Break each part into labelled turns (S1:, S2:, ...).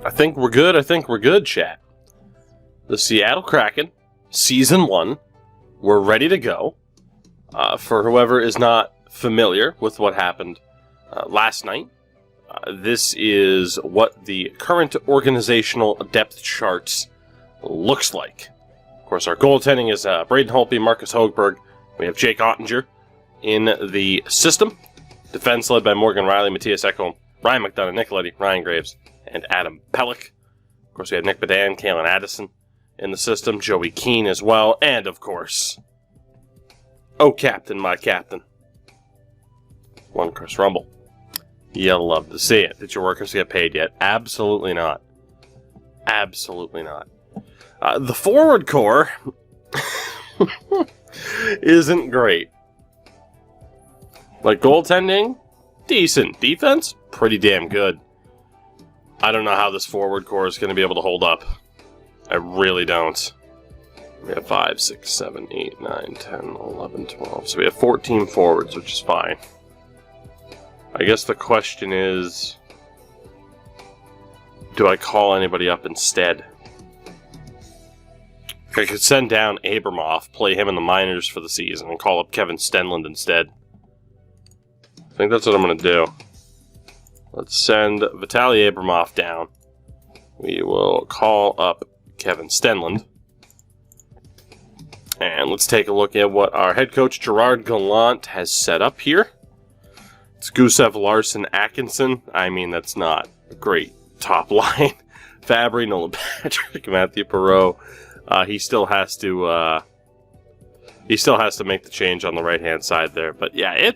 S1: I think we're good. I think we're good, chat. The Seattle Kraken, Season 1. We're ready to go. For whoever is not familiar with what happened last night, this is what the current organizational depth charts looks like. Of course, our goaltending is Braden Holtby, Marcus Högberg. We have Jake Ottinger in the system. Defense led by Morgan Riley, Matthias Ekholm, Ryan McDonough, Nicoletti, Ryan Graves, and Adam Pelech. Of course, we have Nick Bedan, Kalen Addison in the system, Joey Keane as well, and of course, oh captain, my captain, one Chris Rumble. You'll love to see it. Did your workers get paid yet? Absolutely not. Absolutely not. The forward core isn't great. Like goaltending, decent. Defense, pretty damn good. I don't know how this forward core is going to be able to hold up. I really don't. We have 5, 6, 7, 8, 9, 10, 11, 12. So we have 14 forwards, which is fine. I guess the question is, do I call anybody up instead? I could send down Abramov, play him in the minors for the season, and call up Kevin Stenlund instead. I think that's what I'm going to do. Let's send Vitaly Abramov down. We will call up Kevin Stenlund. And let's take a look at what our head coach Gerard Gallant has set up here. It's Gusev, Larson, Atkinson. I mean, that's not a great top line. Fabry, Nolan Patrick, Matthew Perreault. He still has to make the change on the right-hand side there. But yeah,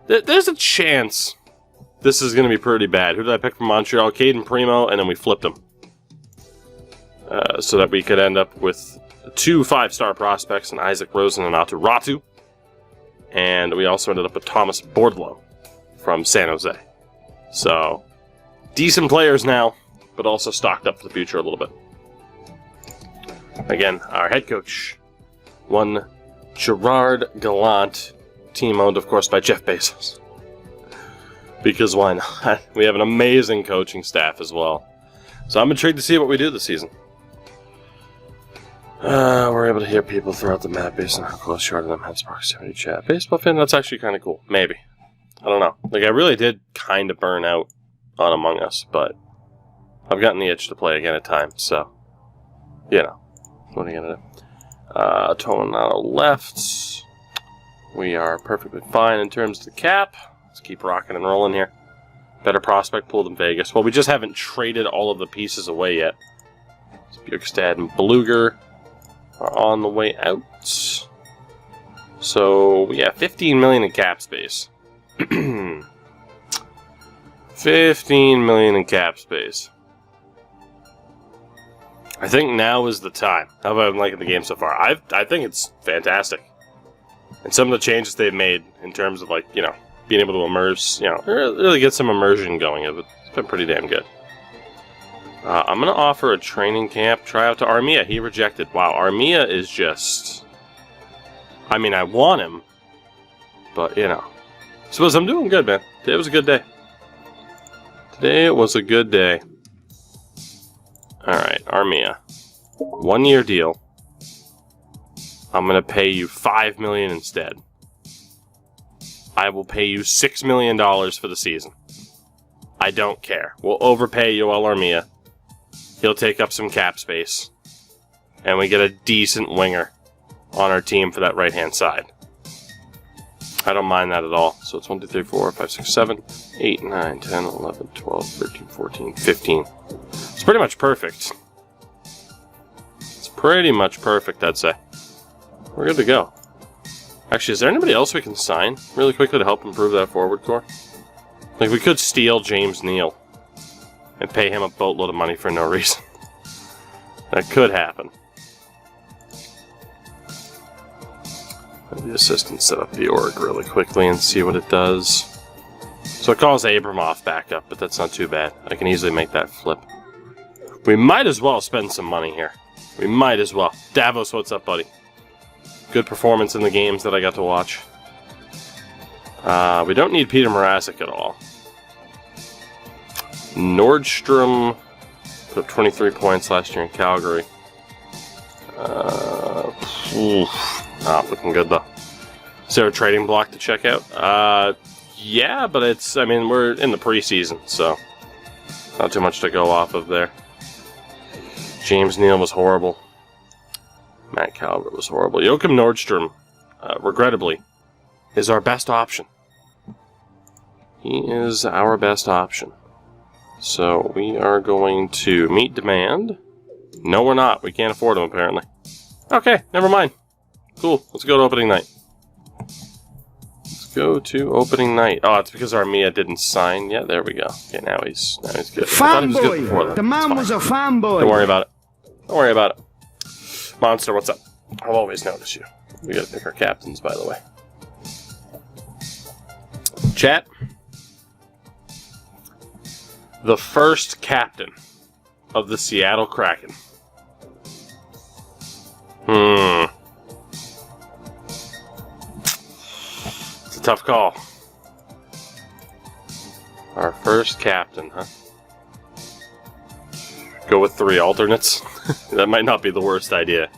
S1: there's a chance this is going to be pretty bad. Who did I pick from Montreal? Caden Primo, and then we flipped him. So that we could end up with 2 5-star prospects, and Isaac Rosen and Aatu Ratu. And we also ended up with Thomas Bordeleau from San Jose. So, decent players now, but also stocked up for the future a little bit. Again, our head coach, one Gerard Gallant, team owned, of course, by Jeff Bezos. Because why not? We have an amazing coaching staff as well. So I'm intrigued to see what we do this season. We're able to hear people throughout the map based on how close you are to them. Hence proximity chat. Baseball fan, that's actually kind of cool. Maybe. I don't know. Like, I really did kind of burn out on Among Us, but I've gotten the itch to play again at times, so, you know. What are you going to do? Tonal left. We are perfectly fine in terms of the cap. Let's keep rocking and rolling here. Better prospect pool than Vegas. Well, we just haven't traded all of the pieces away yet. Bjorkstad and Bluger are on the way out. So, yeah, 15 million in cap space. 15 million in cap space. I think now is the time. How about I'm liking the game so far? I think it's fantastic. And some of the changes they've made in terms of, like, you know, being able to immerse, you know, really get some immersion going. It's been pretty damn good. I'm going to offer a training camp tryout to Armia. He rejected. Wow, Armia is just... I mean, I want him, but, you know. Suppose I'm doing good, man. Today was a good day. Today was a good day. Alright, Armia. 1-year deal. I'm going to pay you $5 million instead. I will pay you $6 million for the season. I don't care. We'll overpay Yoel Armia. He'll take up some cap space. And we get a decent winger on our team for that right-hand side. I don't mind that at all. So it's 1, 2, 3, 4, 5, 6, 7, 8, 9, 10, 11, 12, 13, 14, 15. It's pretty much perfect. It's pretty much perfect, I'd say. We're good to go. Actually, is there anybody else we can sign really quickly to help improve that forward core? Like, we could steal James Neal and pay him a boatload of money for no reason. That could happen. Let the assistant set up the org really quickly and see what it does. So it calls Abramov back up, but that's not too bad. I can easily make that flip. We might as well spend some money here. We might as well. Davos, what's up, buddy? Good performance in the games that I got to watch. We don't need Peter Mrazek at all. Nordstrom Put up 23 points last year in Calgary. Not looking good, though. Is there a trading block to check out? Yeah, but it's, I mean, we're in the preseason, so not too much to go off of there. James Neal was horrible. Matt Calvert was horrible. Joachim Nordstrom, regrettably, is our best option. He is our best option. So we are going to meet demand. No, we're not. We can't afford him, apparently. Okay, never mind. Cool. Let's go to opening night. Let's go to opening night. Oh, it's because Armia didn't sign. Yeah, there we go. Okay, now he's good. I thought he was good before that.
S2: The man was a fanboy.
S1: Don't worry about it. Don't worry about it. Monster, what's up? I'll always notice you. We gotta pick our captains, by the way. Chat. The first captain of the Seattle Kraken. It's a tough call. Our first captain, huh? Go with 3 alternates? That might not be the worst idea.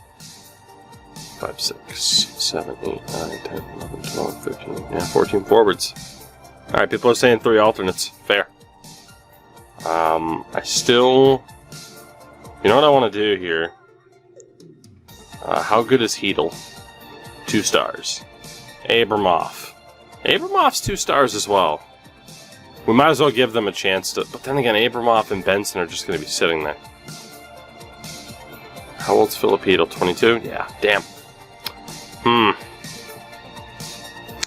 S1: 5, 6, 7, 8, 9, 10, 11, 12, 13, yeah, 14 forwards. Alright, people are saying 3 alternates. Fair. I still... You know what I want to do here? How good is Hedel? 2 stars. Abramov. Abramov's 2 stars as well. We might as well give them a chance to... But then again, Abramov and Benson are just going to be sitting there. How old's Philip Hedel? 22? Yeah, damn.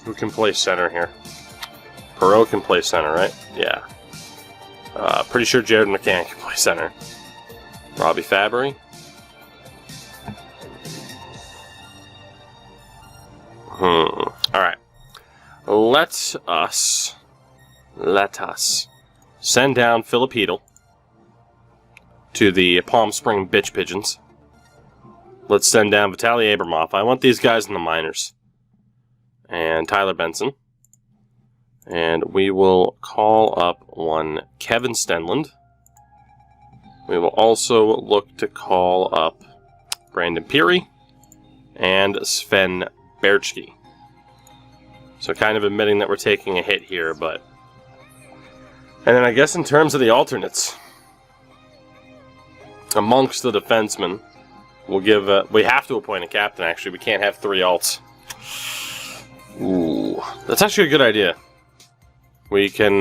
S1: Who can play center here? Perot can play center, right? Yeah. Pretty sure Jared McCann can play center. Robbie Fabry. Alright. Let us send down Philip Hedel to the Palm Spring Bitch Pigeons. Let's send down Vitaly Abramov. I want these guys in the minors. And Tyler Benson. And we will call up one Kevin Stenlund. We will also look to call up Brandon Peary and Sven Berchke. So kind of admitting that we're taking a hit here, but... And then I guess in terms of the alternates, amongst the defensemen, we'll give... we have to appoint a captain, actually. We can't have 3 alts. Ooh, that's actually a good idea. We can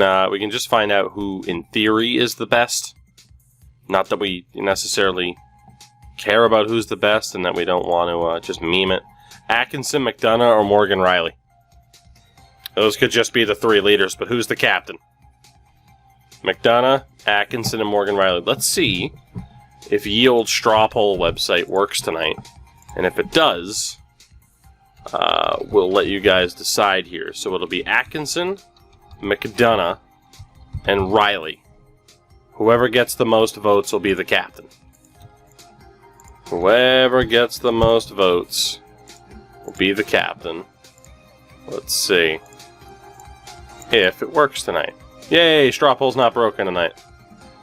S1: just find out who, in theory, is the best. Not that we necessarily care about who's the best, and that we don't want to just meme it. Atkinson, McDonough, or Morgan Riley. Those could just be the 3 leaders, but who's the captain? McDonough, Atkinson, and Morgan Riley. Let's see if Ye Old Straw Poll website works tonight. And if it does, we'll let you guys decide here. So it'll be Atkinson, McDonough, and Riley. Whoever gets the most votes will be the captain. Whoever gets the most votes will be the captain. Let's see if it works tonight. Yay, straw poll's not broken tonight.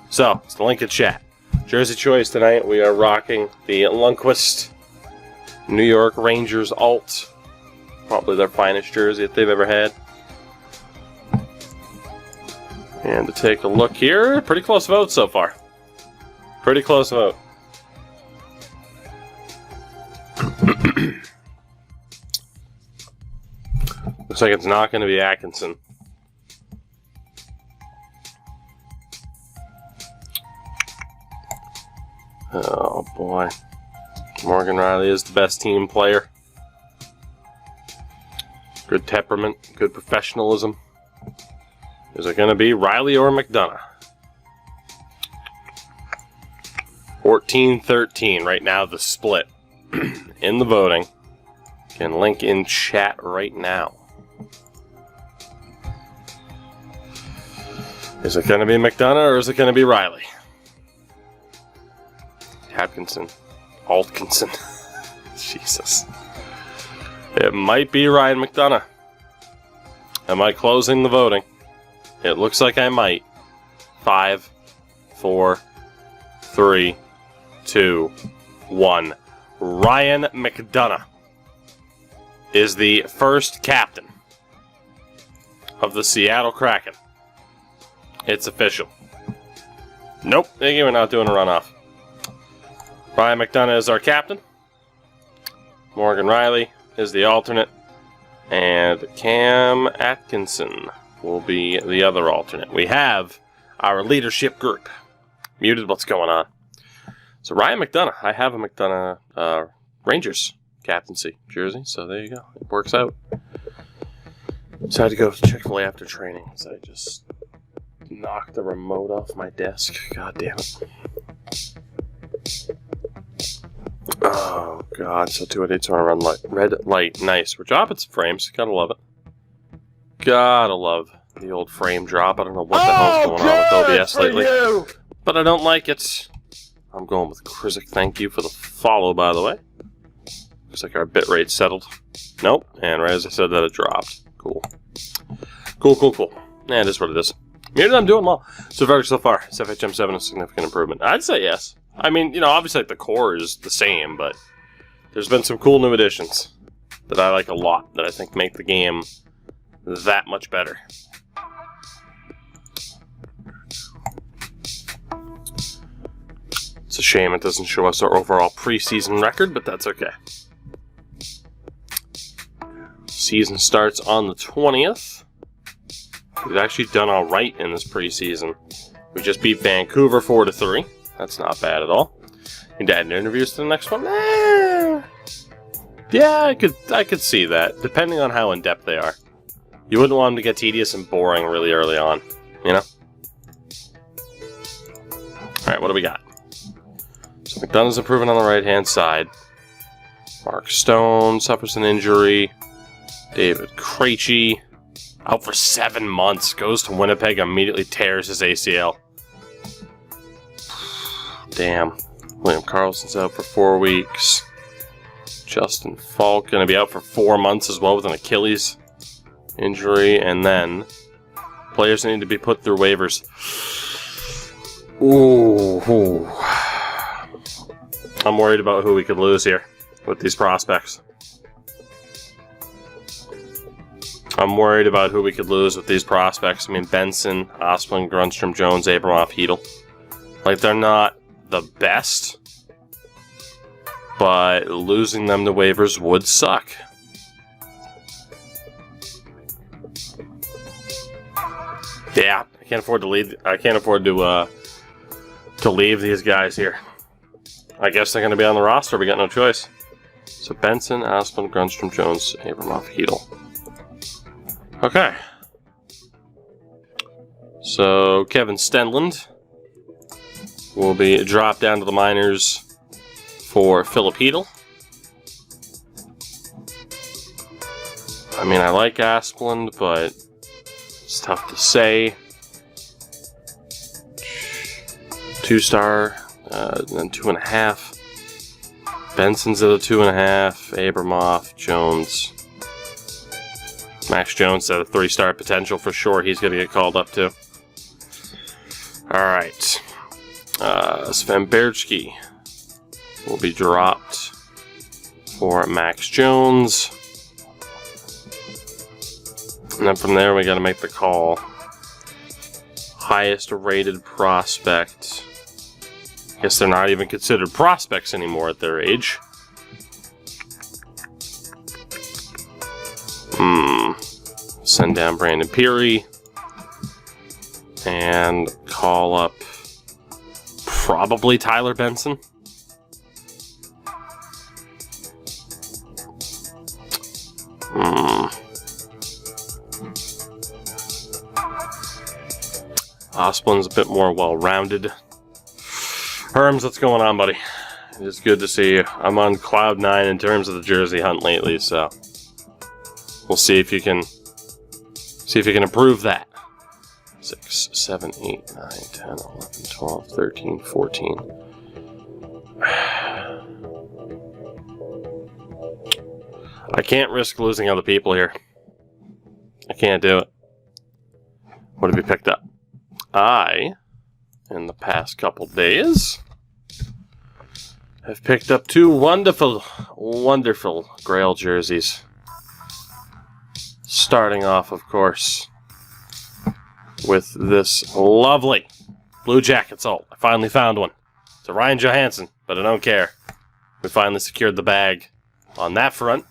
S1: So, it's the link in chat. Jersey choice tonight, we are rocking the Lundqvist New York Rangers alt. Probably their finest jersey that they've ever had. And to take a look here, pretty close vote so far. Pretty close vote. Looks like it's not going to be Atkinson. Oh boy. Morgan Riley is the best team player. Good temperament, good professionalism. Is it going to be Riley or McDonough? 14-13 right now, the split in the voting. Can link in chat right now. Is it going to be McDonough or is it going to be Riley? Atkinson. Altkinson. Jesus. It might be Ryan McDonough. Am I closing the voting? It looks like I might. 5, 4, 3, 2, 1. Ryan McDonough is the first captain of the Seattle Kraken. It's official. Nope, we're not doing a runoff. Ryan McDonough is our captain. Morgan Riley is the alternate. And Cam Atkinson will be the other alternate. We have our leadership group. Muted, what's going on? So Ryan McDonough. I have a McDonough Rangers captaincy jersey, so there you go. It works out. So I had to go to Chick-fil-A after training, so I just knocked the remote off my desk. God damn it. Oh, God. So 288's on a run light. Red light. Nice. We're dropping some frames. Gotta love it. Gotta love the old frame drop. I don't know what the hell's going on with OBS lately. But I don't like it. I'm going with Krizik. Thank you for the follow, by the way. Looks like our bitrate settled. Nope. And right as I said that, it dropped. Cool. Cool. Yeah, it is what it is. Maybe I'm doing well. So far, FHM7 is a significant improvement. I'd say yes. I mean, obviously like, the core is the same, but there's been some cool new additions that I like a lot, that I think make the game that much better. It's a shame it doesn't show us our overall preseason record, but that's okay. Season starts on the 20th. We've actually done alright in this preseason. We just beat Vancouver 4-3. That's not bad at all. Need to add interviews to the next one? Yeah, I could see that, depending on how in-depth they are. You wouldn't want them to get tedious and boring really early on, Alright, what do we got? So McDonough's improving on the right-hand side. Mark Stone suffers an injury. David Krejci, out for 7 months, goes to Winnipeg, immediately tears his ACL. Damn. William Karlsson's out for 4 weeks. Justin Falk going to be out for 4 months as well with an Achilles injury. And then players need to be put through waivers. Ooh. I'm worried about who we could lose here with these prospects. I mean, Benson, Osplund, Grundstrom, Jones, Abramov, Hedel. Like, they're not the best, but losing them to waivers would suck. Yeah, I can't afford to leave. I can't afford to leave these guys here. I guess they're going to be on the roster. We got no choice. So Benson, Osplund, Grundstrom, Jones, Abramov, Hedel. Okay. So Kevin Stenlund will be dropped down to the minors for Philip Hedel. I mean, I like Asplund, but it's tough to say. 2-star, then 2.5. Benson's at a 2.5. Abramov, Jones. Max Jones at a 3-star potential for sure. He's going to get called up too. Alright. Sven Berchke will be dropped for Max Jones. And then from there we got to make the call. Highest rated prospect. I guess they're not even considered prospects anymore at their age. Send down Brandon Peary. And call up probably Tyler Benson. Osplund's a bit more well-rounded. Herms, what's going on, buddy? It's good to see you. I'm on cloud 9 in terms of the jersey hunt lately, so we'll see if you can improve that. 6, 7, 8, 9, 10, 11, 12, 13, 14. I can't risk losing other people here. I can't do it. What have you picked up? In the past couple days, I've picked up 2 wonderful, wonderful Grail jerseys. Starting off, of course, with this lovely Blue Jackets ult. I finally found one. It's a Ryan Johansson, but I don't care. We finally secured the bag on that front.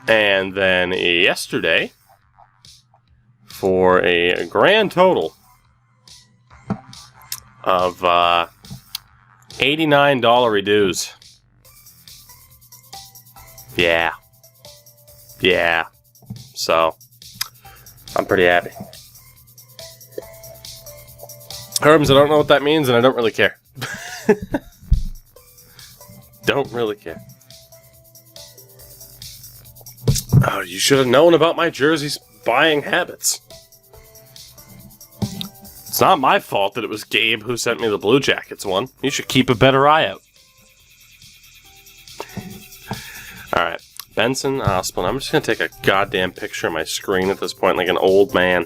S1: And then yesterday, for a grand total of $89 dues. Yeah. Yeah. So, I'm pretty happy. Herms, I don't know what that means, and I don't really care. Don't really care. Oh, you should have known about my jerseys buying habits. It's not my fault that it was Gabe who sent me the Blue Jackets one. You should keep a better eye out. Alright. Benson, Osplin. I'm just going to take a goddamn picture of my screen at this point like an old man.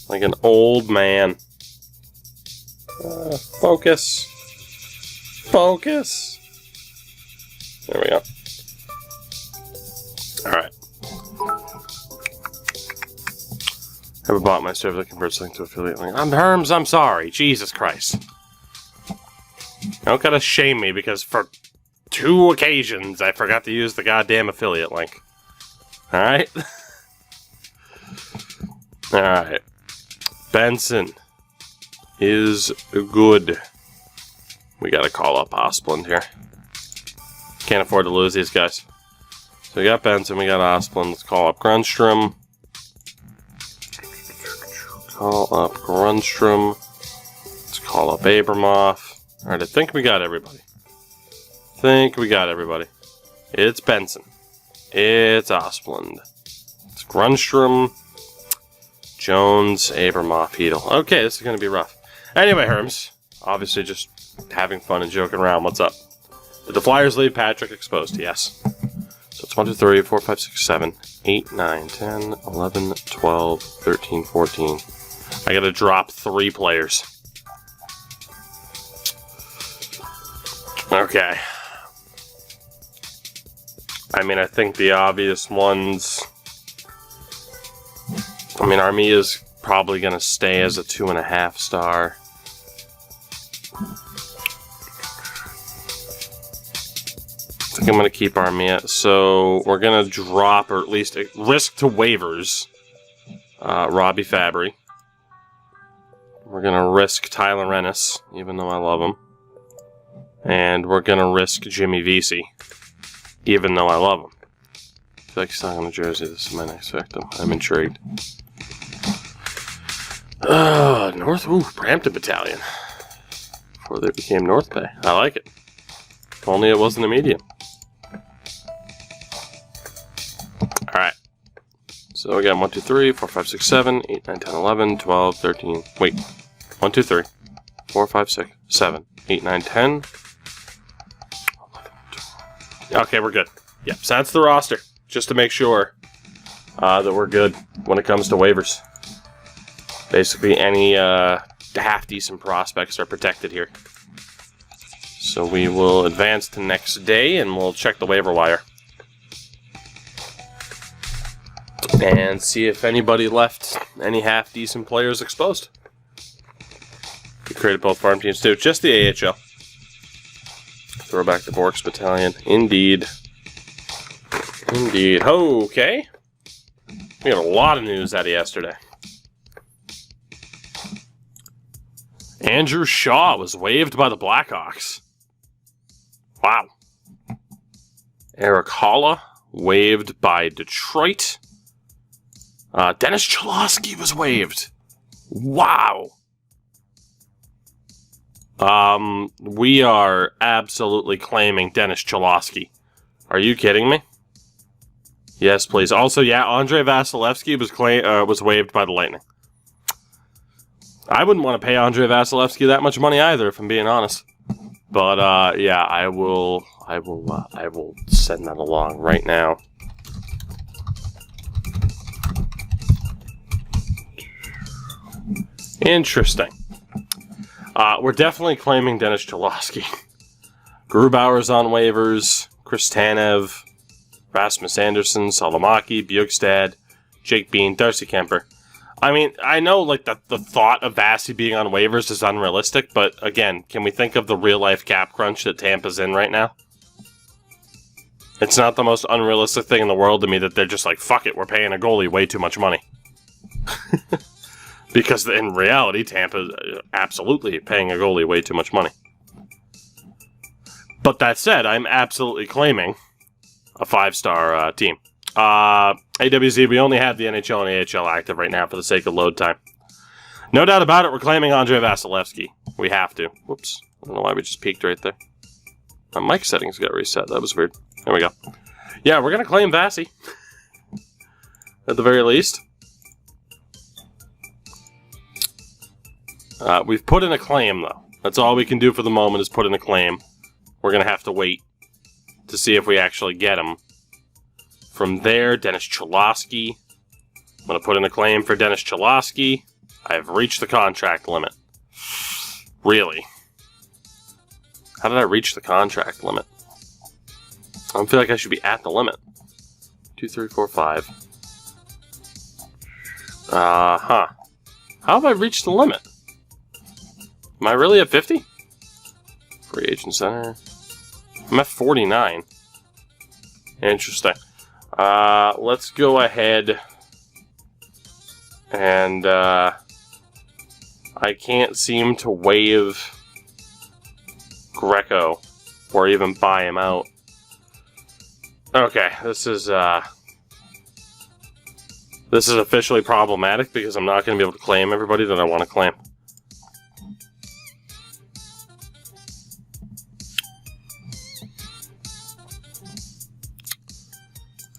S1: Like an old man. Focus. Focus. There we go. Alright. Have a bot my server that converts link to affiliate link. I'm Herms, I'm sorry. Jesus Christ. Don't gotta shame me because for 2 occasions I forgot to use the goddamn affiliate link. Alright? Alright. Benson is good. We gotta call up Osplund here. Can't afford to lose these guys. So we got Benson, we got Osplund. Let's call up Grunstrom. Call up Grunstrom. Let's call up Abramoff. Alright, I think we got everybody. It's Benson. It's Osplund. It's Grunstrom. Jones, Abramoff, Heedle. Okay, this is going to be rough. Anyway, Herms. Obviously just having fun and joking around. What's up? Did the Flyers leave Patrick exposed? Yes. So it's 1, 2, 3, 4, 5, 6, 7, 8, 9, 10, 11, 12, 13, 14. I gotta drop 3 players. Okay. I mean, I think the obvious ones... I mean, Armia's probably gonna stay as a 2.5 star. I think I'm gonna keep Armia. So, we're gonna drop, or at least risk to waivers, Robbie Fabry. We're going to risk Tyler Rennis, even though I love him. And we're going to risk Jimmy Vesey, even though I love him. I feel like he's not on the jersey. This is my next victim. I'm intrigued. Brampton Battalion. Before they became North Bay. I like it. If only it wasn't a medium. Alright. So we got 1, 2, 3, 4, 5, 6, 7, 8, 9, 10, 11, 12, 13. Wait. 1, 2, 3, 4, 5, 6, 7, 8, 9, 10. 11, 12. Okay, we're good. Yep, so that's the roster. Just to make sure that we're good when it comes to waivers. Basically, any half-decent prospects are protected here. So we will advance to next day, and we'll check the waiver wire. And see if anybody left any half-decent players exposed. We created both farm teams too. Just the AHL. Throw back the Borks Battalion. Indeed. Indeed. Okay. We got a lot of news out of yesterday. Andrew Shaw was waived by the Blackhawks. Wow. Eric Holla waived by Detroit. Dennis Cholowski was waived. Wow. We are absolutely claiming Dennis Cholowski. Are you kidding me? Yes, please. Also, yeah, Andre Vasilevskiy was waived by the Lightning. I wouldn't want to pay Andre Vasilevskiy that much money either, if I'm being honest. But yeah, I will send that along right now. Interesting. We're definitely claiming Dennis Cholowski. Grubauer's on waivers. Chris Tanev, Rasmus Anderson, Salomaki, Bjugstad, Jake Bean, Darcy Kemper. I mean, I know like the thought of Vassy being on waivers is unrealistic, but again, can we think of the real-life cap crunch that Tampa's in right now? It's not the most unrealistic thing in the world to me that they're just like, fuck it, we're paying a goalie way too much money. Because in reality, Tampa is absolutely paying a goalie way too much money. But that said, I'm absolutely claiming a 5-star team. AWZ, we only have the NHL and AHL active right now for the sake of load time. No doubt about it, we're claiming Andrei Vasilevskiy. We have to. Whoops. I don't know why we just peaked right there. My mic settings got reset. That was weird. There we go. Yeah, we're going to claim Vassy. At the very least. We've put in a claim, though. That's all we can do for the moment is put in a claim. We're going to have to wait to see if we actually get him. From there, Dennis Cholowski. I'm going to put in a claim for Dennis Cholowski. I've reached the contract limit. Really? How did I reach the contract limit? I don't feel like I should be at the limit. 2, 3, 4, 5. How have I reached the limit? Am I really at 50? Free agent center. I'm at 49. Interesting. Let's go ahead and I can't seem to waive Greco or even buy him out. Okay, this is officially problematic because I'm not going to be able to claim everybody that I want to claim.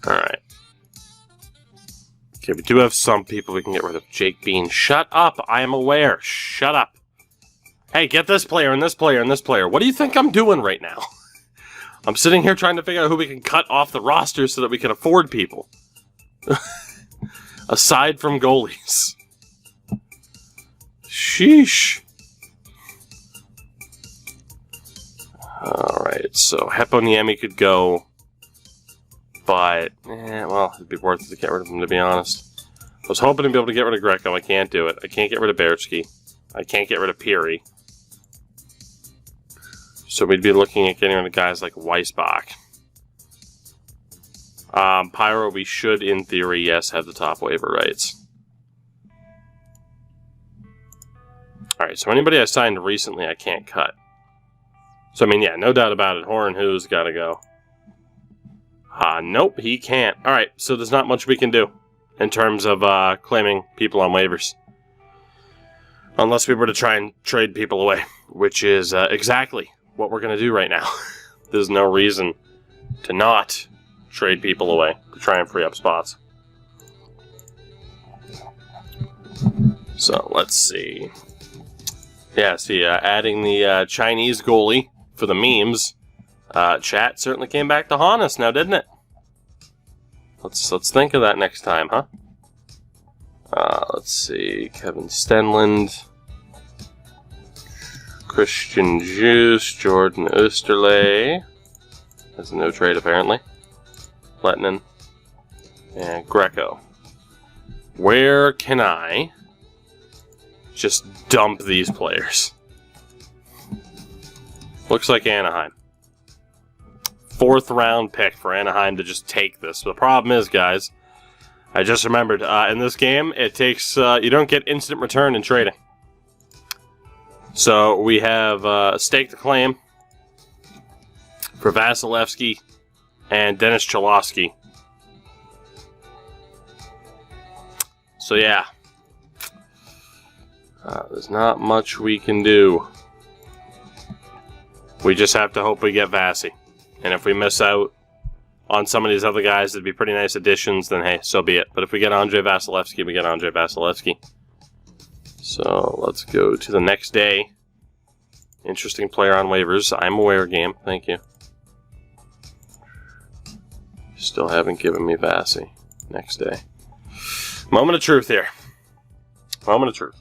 S1: Alright. Okay, we do have some people we can get rid of. Jake Bean. Shut up! I am aware. Shut up. Hey, get this player and this player and this player. What do you think I'm doing right now? I'm sitting here trying to figure out who we can cut off the roster so that we can afford people. Aside from goalies. Sheesh. Alright, so Heponiemi could go. But, well, it'd be worth it to get rid of him, to be honest. I was hoping to be able to get rid of Greco. I can't do it. I can't get rid of Berechki. I can't get rid of Peary. So we'd be looking at getting rid of guys like Weissbach. Pyro, we should, in theory, yes, have the top waiver rights. Alright, so anybody I signed recently, I can't cut. So, I mean, yeah, no doubt about it. Horan Who's got to go. Nope, he can't. Alright, so there's not much we can do in terms of claiming people on waivers. Unless we were to try and trade people away, which is exactly what we're going to do right now. There's no reason to not trade people away to try and free up spots. So, let's see. Yeah, see, adding the Chinese goalie for the memes. Chat certainly came back to haunt us now, didn't it? Let's think of that next time, huh? Let's see. Kevin Stenlund. Christian Juice. Jordan Osterley. That's a no trade, apparently. Lettinen. And Greco. Where can I just dump these players? Looks like Anaheim. 4th round pick for Anaheim to just take this. The problem is, guys, I just remembered, in this game, it takes, you don't get instant return in trading. So we have a stake to claim for Vasilevskiy and Dennis Cholowski. So yeah, there's not much we can do. We just have to hope we get Vassy. And if we miss out on some of these other guys that'd be pretty nice additions, then hey, so be it. But if we get Andrei Vasilevskiy, we get Andrei Vasilevskiy. So let's go to the next day. Interesting player on waivers. I'm aware game. Thank you. Still haven't given me Vassy. Next day. Moment of truth here. Moment of truth.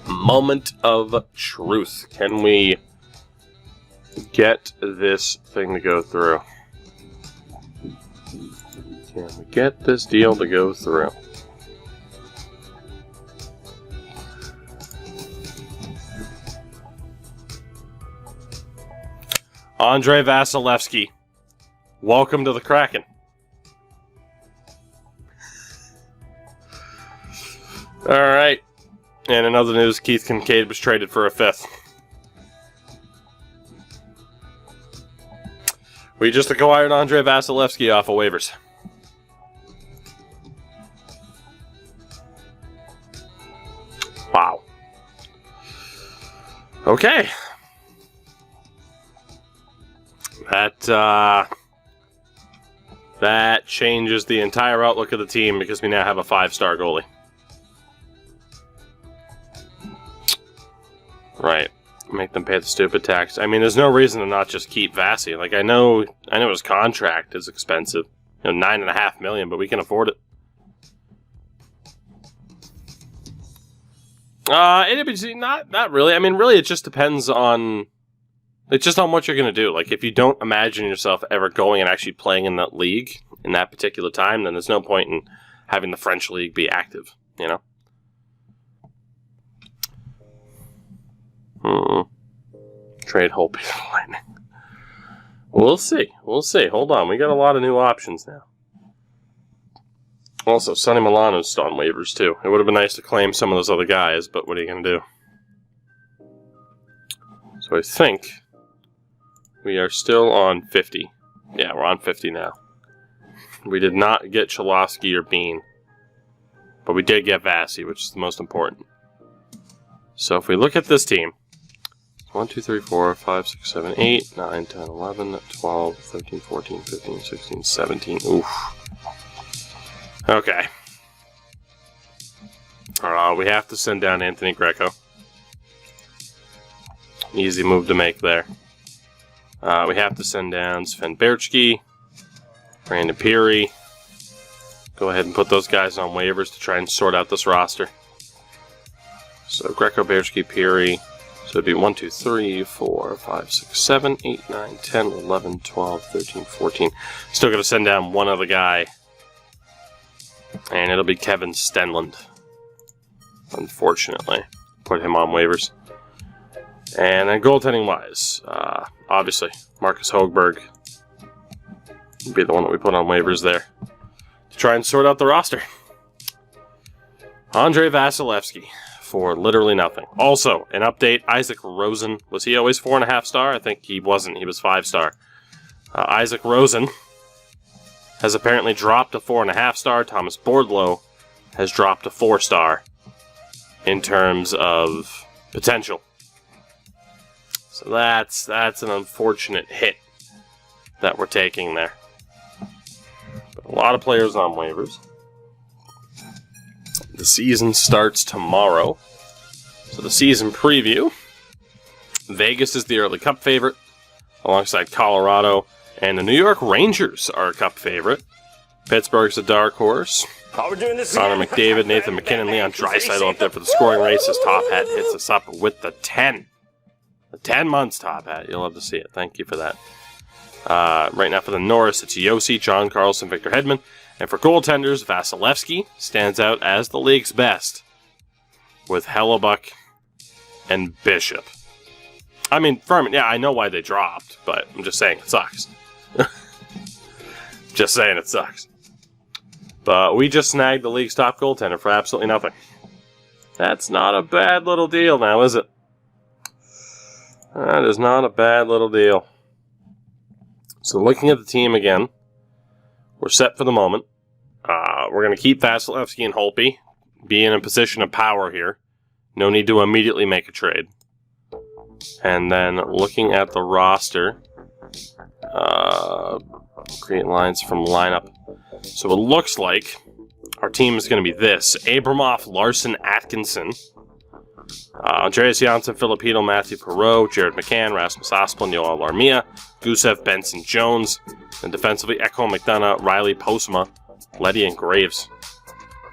S1: Moment Moment of truth. Can we get this thing to go through? Can we get this deal to go through? Andrei Vasilevskiy, welcome to the Kraken. All right. And in other news, Keith Kincaid was traded for a 5th. We just acquired Andrei Vasilevskiy off of waivers. Wow. Okay. That changes the entire outlook of the team because we now have a 5-star goalie. Right. Make them pay the stupid tax. I mean, there's no reason to not just keep Vasi. Like, I know his contract is expensive. You know, $9.5 million, but we can afford it. Not really. I mean, really, it just depends on... It's just on what you're going to do. Like, if you don't imagine yourself ever going and actually playing in that league in that particular time, then there's no point in having the French league be active, you know? Trade Holtby to the Lightning. We'll see. We'll see. Hold on. We got a lot of new options now. Also, Sonny Milano's still on waivers, too. It would have been nice to claim some of those other guys, but what are you going to do? So I think we are still on 50. Yeah, we're on 50 now. We did not get Cholowski or Bean, but we did get Vasi, which is the most important. So if we look at this team, 1, 2, 3, 4, 5, 6, 7, 8, 9, 10, 11, 12, 13, 14, 15, 16, 17. Oof. Okay. We have to send down Anthony Greco. Easy move to make there. We have to send down Sven Berchke, Brandon Peary. Go ahead and put those guys on waivers to try and sort out this roster. So Greco, Berchke, Peary. So it'd be 1, 2, 3, 4, 5, 6, 7, 8, 9, 10, 11, 12, 13, 14. Still got to send down one other guy. And it'll be Kevin Stenlund. Unfortunately. Put him on waivers. And then goaltending-wise, obviously, Marcus Högberg would be the one that we put on waivers there to try and sort out the roster. Andrei Vasilevskiy for literally nothing. Also, an update, Isaac Rosen. Was he always 4.5 star? I think he wasn't. He was 5 star. Isaac Rosen has apparently dropped to 4.5 star. Thomas Bordlow has dropped to 4 star in terms of potential. So that's an unfortunate hit that we're taking there. But a lot of players on waivers. The season starts tomorrow. So the season preview. Vegas is the early cup favorite, alongside Colorado. And the New York Rangers are a cup favorite. Pittsburgh's a dark horse. Connor McDavid, Nathan McKinnon, Leon Draisaitl up there for the scoring race. His top hat hits us up with the 10. The 10 months top hat. You'll love to see it. Thank you for that. Right now for the Norris, it's Yossi, John Carlson, Victor Hedman. And for goaltenders, Vasilevskiy stands out as the league's best with Hellebuck and Bishop. I mean, Furman, yeah, I know why they dropped, but I'm just saying it sucks. Just saying it sucks. But we just snagged the league's top goaltender for absolutely nothing. That's not a bad little deal now, is it? That is not a bad little deal. So looking at the team again, we're set for the moment. We're going to keep Vasilevskiy and Holtby, be in a position of power here. No need to immediately make a trade. And then looking at the roster, create lines from lineup. So it looks like our team is going to be this. Abramov, Larson, Atkinson, Andreas Janssen, Filipino, Matthew Perreault, Jared McCann, Rasmus Asplund, Yoel Armia, Gusev, Benson, Jones, and defensively Ekholm, McDonough, Riley, Postma, Leddy, and Graves.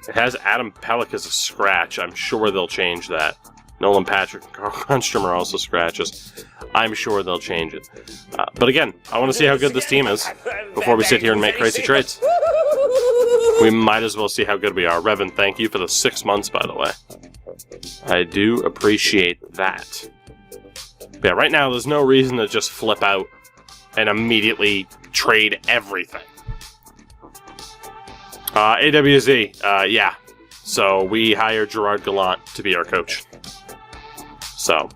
S1: It has Adam Pelech as a scratch. I'm sure they'll change that. Nolan Patrick and Carl Grundstrom are also scratches. I'm sure they'll change it. But again, I want to see how good this team is before we sit here and make crazy trades. We might as well see how good we are. Revan, thank you for the 6 months, by the way. I do appreciate that. But yeah, right now, there's no reason to just flip out and immediately trade everything. AWZ, yeah. So we hired Gerard Gallant to be our coach. So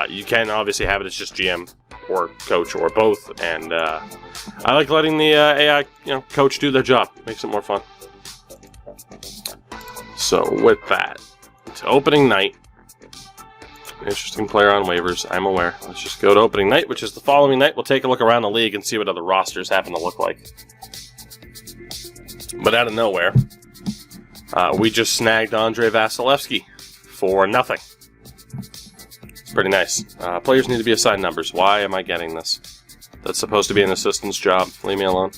S1: you can obviously have it as just GM or coach or both, and I like letting the AI, coach do their job. Makes it more fun. So with that, it's opening night. Interesting player on waivers, I'm aware. Let's just go to opening night, which is the following night. We'll take a look around the league and see what other rosters happen to look like. But out of nowhere, we just snagged Andre Vasilevskiy for nothing. Pretty nice. Players need to be assigned numbers. Why am I getting this? That's supposed to be an assistant's job. Leave me alone.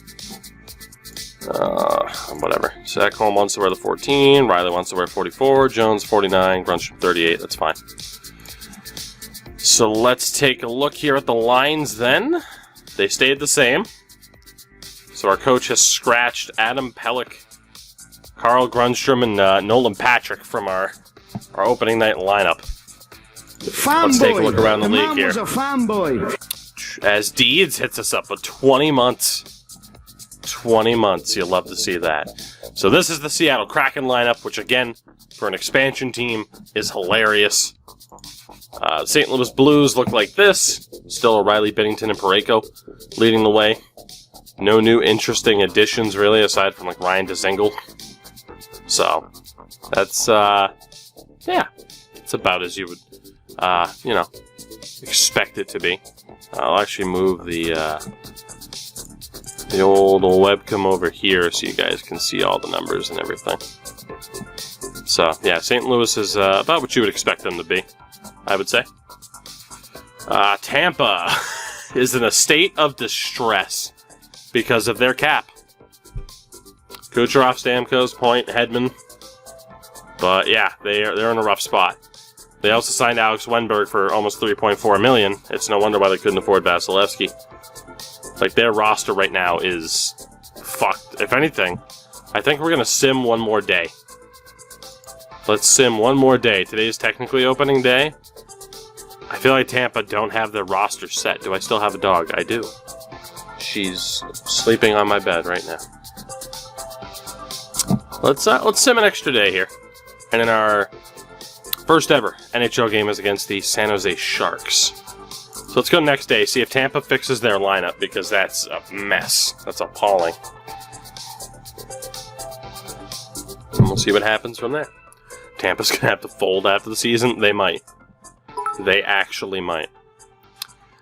S1: Whatever. Sackholm wants to wear the 14. Riley wants to wear 44. Jones 49. Grunstrom 38. That's fine. So let's take a look here at the lines then. They stayed the same. So our coach has scratched Adam Pelech, Carl Grundstrom, and Nolan Patrick from our opening night lineup. Let's take a look around the league here. As Deeds hits us up with 20 months. 20 months. You'll love to see that. So this is the Seattle Kraken lineup, which again, for an expansion team, is hilarious. St. Louis Blues look like this. Still O'Reilly, Binnington, and Parayko leading the way. No new interesting additions, really, aside from like Ryan Dzingel. So, that's, yeah, it's about as you would, expect it to be. I'll actually move the old webcam over here so you guys can see all the numbers and everything. So, yeah, St. Louis is about what you would expect them to be, I would say. Tampa is in a state of distress because of their cap. Kucherov, Stamkos, Point, Hedman. But yeah, they're in a rough spot. They also signed Alex Wenberg for almost $3.4 million. It's no wonder why they couldn't afford Vasilevskiy. Like, their roster right now is fucked. If anything, I think we're gonna sim one more day. Let's sim one more day. Today's technically opening day. I feel like Tampa don't have their roster set. Do I still have a dog? I do. She's sleeping on my bed right now. Let's sim an extra day here. And in our first ever NHL game is against the San Jose Sharks. So let's go next day, see if Tampa fixes their lineup, because that's a mess. That's appalling. And we'll see what happens from there. Tampa's going to have to fold after the season. They might. They actually might.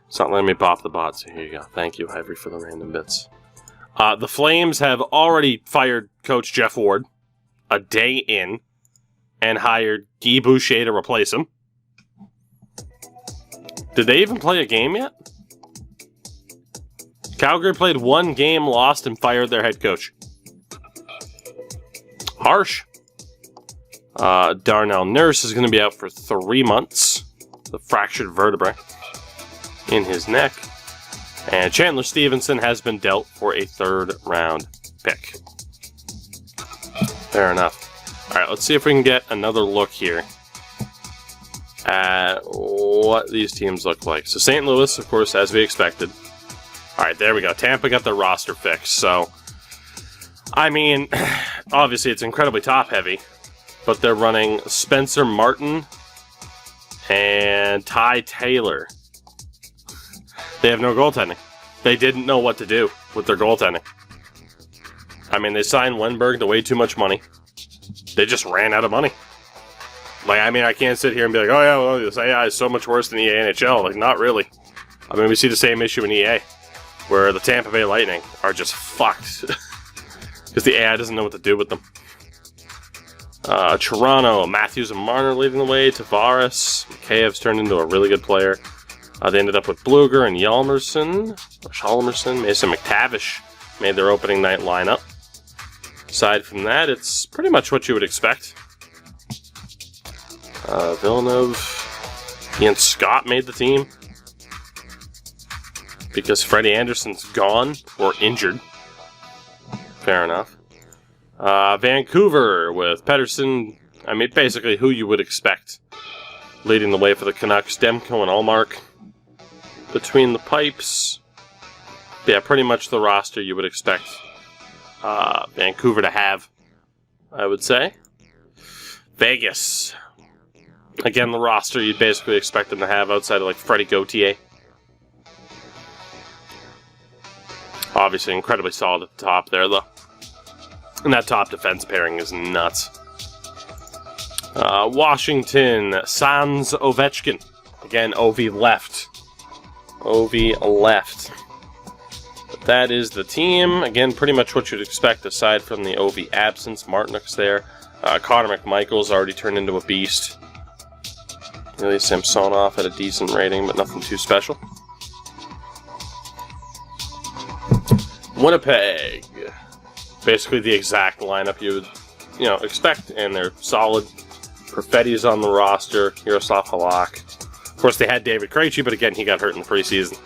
S1: It's not letting me pop the bots. Here you go. Thank you, Ivory, for the random bits. The Flames have already fired Coach Jeff Ward a day in and hired Guy Boucher to replace him. Did they even play a game yet? Calgary played one game, lost, and fired their head coach. Harsh. Darnell Nurse is going to be out for 3 months. The fractured vertebrae in his neck. And Chandler Stevenson has been dealt for a 3rd round pick. Fair enough. Alright, let's see if we can get another look here at what these teams look like. So St. Louis, of course, as we expected. Alright, there we go. Tampa got their roster fixed. So, I mean, obviously it's incredibly top-heavy, but they're running Spencer Martin and Ty Taylor. They have no goaltending. They didn't know what to do with their goaltending. I mean, they signed Wenberg to way too much money. They just ran out of money. Like, I mean, I can't sit here and be like, oh yeah, well, this AI is so much worse than EA NHL. Like, not really. I mean, we see the same issue in EA, where the Tampa Bay Lightning are just fucked. Because the AI doesn't know what to do with them. Toronto, Matthews and Marner leading the way. Tavares. Mikheyev's turned into a really good player. They ended up with Bluger and Hjalmarsson. Mason McTavish made their opening night lineup. Aside from that, it's pretty much what you would expect. Villeneuve. Ian Scott made the team. Because Freddie Anderson's gone or injured. Fair enough. Vancouver with Pettersson. I mean, basically who you would expect leading the way for the Canucks. Demko and Ullmark. Between the pipes. Yeah, pretty much the roster you would expect Vancouver to have, I would say. Vegas. Again, the roster you'd basically expect them to have outside of like Freddie Gauthier. Obviously incredibly solid at the top there, though. And that top defense pairing is nuts. Washington, Sans Ovechkin. Again, OV left. OV left. But that is the team. Again, pretty much what you'd expect aside from the OV absence. Martinook's there. Connor McMichael's already turned into a beast. Ilya Samsonov had a decent rating, but nothing too special. Winnipeg. Basically the exact lineup you would, expect, and they're solid. Perfetti's on the roster. Yaroslav Halak. Of course, they had David Krejci, but again, he got hurt in the preseason.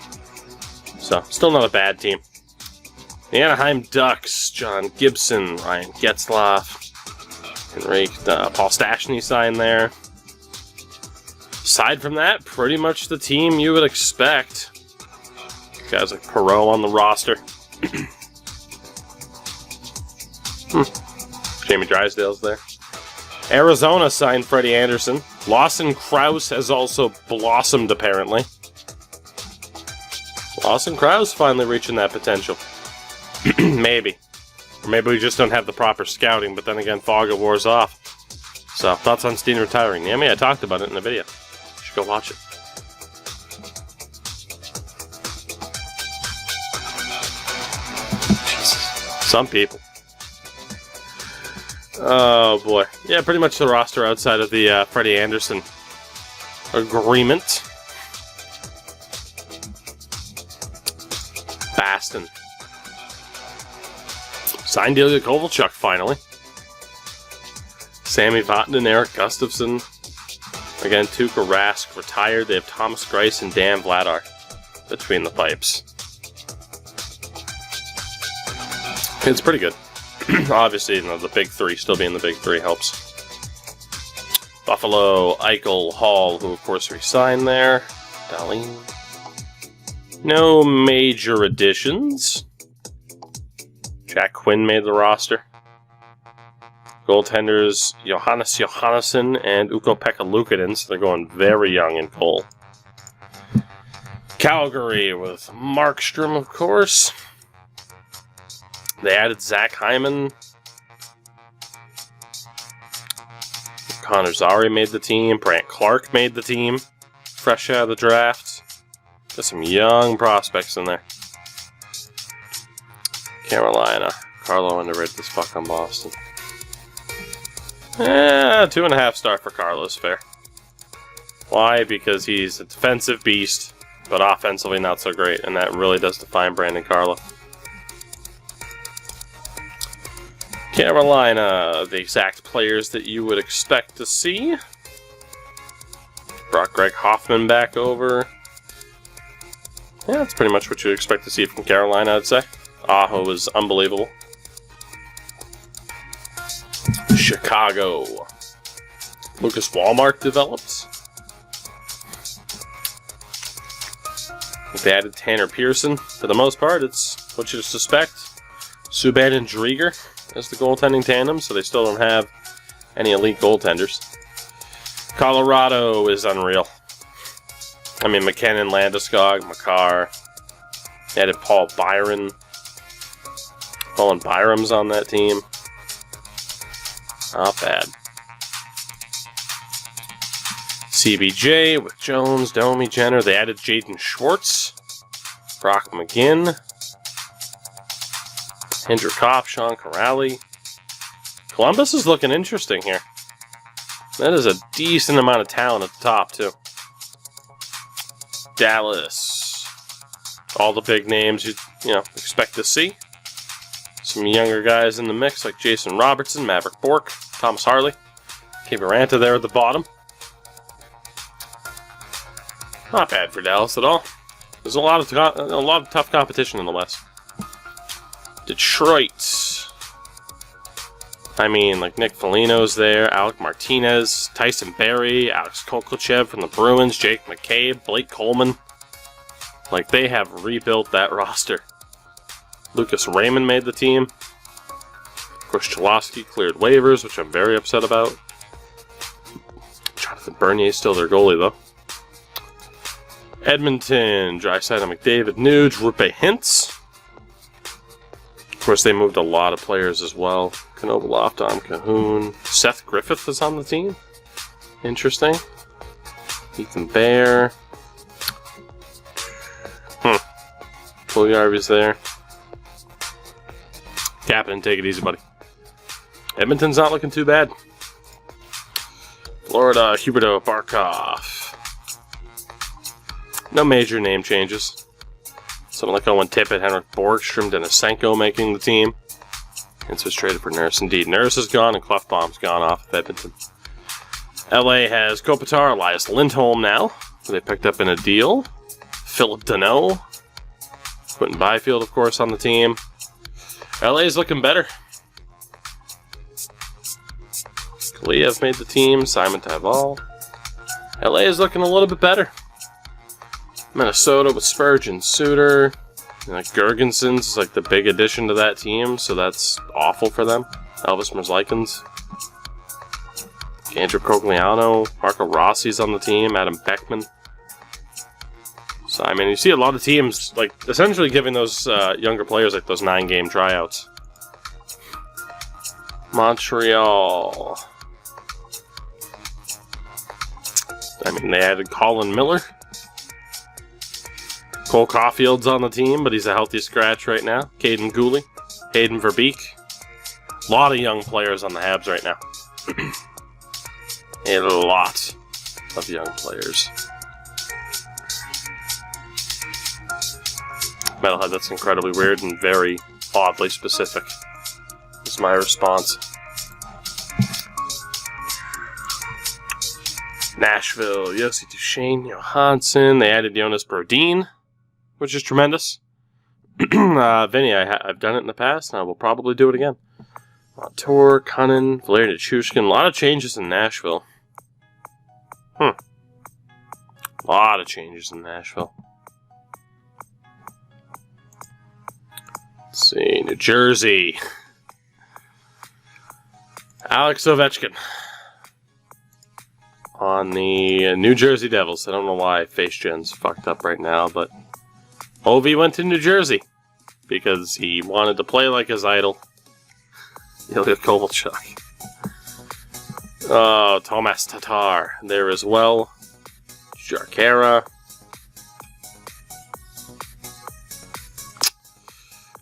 S1: So, still not a bad team. The Anaheim Ducks. John Gibson, Ryan Getzlaf, Paul Stastny signed there. Aside from that, pretty much the team you would expect. Guys like Perreault on the roster. Jamie Drysdale's there. Arizona signed Freddie Anderson. Lawson Krause has also blossomed, apparently. Lawson Krause finally reaching that potential. Maybe. Or maybe we just don't have the proper scouting, but then again, Fogga wars off. So, thoughts on Steen retiring? Yeah, I talked about it in the video. You should go watch it. Some people. Oh boy. Yeah, pretty much the roster outside of the Freddie Anderson agreement. Baston. Signed Ilya Kovalchuk finally. Sammy Vatanen, Eric Gustafsson. Again, Tuukka Rask retired. They have Thomas Greiss and Dan Vladar between the pipes. It's pretty good. Obviously, the big three, still being the big three, helps. Buffalo, Eichel, Hall, who of course re-signed there. Dahlin. No major additions. Jack Quinn made the roster. Goaltenders, Johannes Johannesson and Ukko-Pekka Luukkonen, so they're going very young in goal. Calgary with Markstrom, of course. They added Zach Hyman. Connor Zary made the team. Brant Clark made the team. Fresh out of the draft. Got some young prospects in there. Carolina. Carlo underrated as fuck on Boston. 2.5 star for Carlos, fair. Why? Because he's a defensive beast, but offensively not so great, and that really does define Brandon Carlo. Carolina, the exact players that you would expect to see. Brought Greg Hoffman back over. Yeah, that's pretty much what you'd expect to see from Carolina, I'd say. Aho was unbelievable. Chicago. Lucas Wallmark develops. They added Tanner Pearson. For the most part, it's what you'd suspect. Subban and Drieger as the goaltending tandem, so they still don't have any elite goaltenders. Colorado is unreal. I mean, McKinnon, Landeskog, Makar. They added Paul Byron. Paul and Byram's on that team. Not bad. CBJ with Jones, Domi, Jenner. They added Jaden Schwartz. Brock McGinn. Andrew Kopp, Sean Corrali. Columbus is looking interesting here. That is a decent amount of talent at the top, too. Dallas. All the big names you expect to see. Some younger guys in the mix like Jason Robertson, Maverick Bourque, Thomas Harley. Kiviranta there at the bottom. Not bad for Dallas at all. There's a lot of tough competition in the West. Detroit. I mean, like Nick Foligno's there, Alec Martinez, Tyson Barrie, Alex Kovalchev from the Bruins, Jake McCabe, Blake Coleman. Like, they have rebuilt that roster. Lucas Raymond made the team. Of course, Cholowski cleared waivers, which I'm very upset about. Jonathan Bernier's still their goalie, though. Edmonton, Draisaitl, McDavid, Nuge, Rupe Hintz. Of course, they moved a lot of players as well. Knoblauch, Dom Cahoon. Seth Griffith is on the team. Interesting. Ethan Bear. Puljujarvi's there. Captain, take it easy, buddy. Edmonton's not looking too bad. Florida, Huberdeau, Barkov. No major name changes. Someone like Owen Tippett, Henrik Borgstrom, Denisenko making the team. Hintz was traded for Nurse. Indeed, Nurse is gone and Clefbaum's gone off of Edmonton. LA has Kopitar, Elias Lindholm now, who they picked up in a deal. Philip Deneau. Quentin Byfield, of course, on the team. LA is looking better. Kaliev made the team. Simon Tyval. LA is looking a little bit better. Minnesota with Spurgeon, Suter. Like Gergensons is like the big addition to that team, so that's awful for them. Elvis Merzlikins. Andrew Cogliano. Marco Rossi's on the team. Adam Beckman. So, I mean, you see a lot of teams, like, essentially giving those younger players, like, those 9-game tryouts. Montreal. I mean, they added Colin Miller. Cole Caulfield's on the team, but he's a healthy scratch right now. Caden Gooley. Hayden Verbeek. A lot of young players on the Habs right now. A lot of young players. Metalhead, that's incredibly weird and very oddly specific. Is my response. Nashville, Yossi Duchesne, Johansson. They added Jonas Brodin, which is tremendous. Vinny, I've done it in the past, and I will probably do it again. Montour, Cunnin, Valeri Nichushkin. A lot of changes in Nashville. A lot of changes in Nashville. Let's see, New Jersey. Alex Ovechkin on the New Jersey Devils. I don't know why FaceGen's fucked up right now, but Ovi went to New Jersey because he wanted to play like his idol, Ilya Kovalchuk. Oh, Tomas Tatar there as well. Jarkera.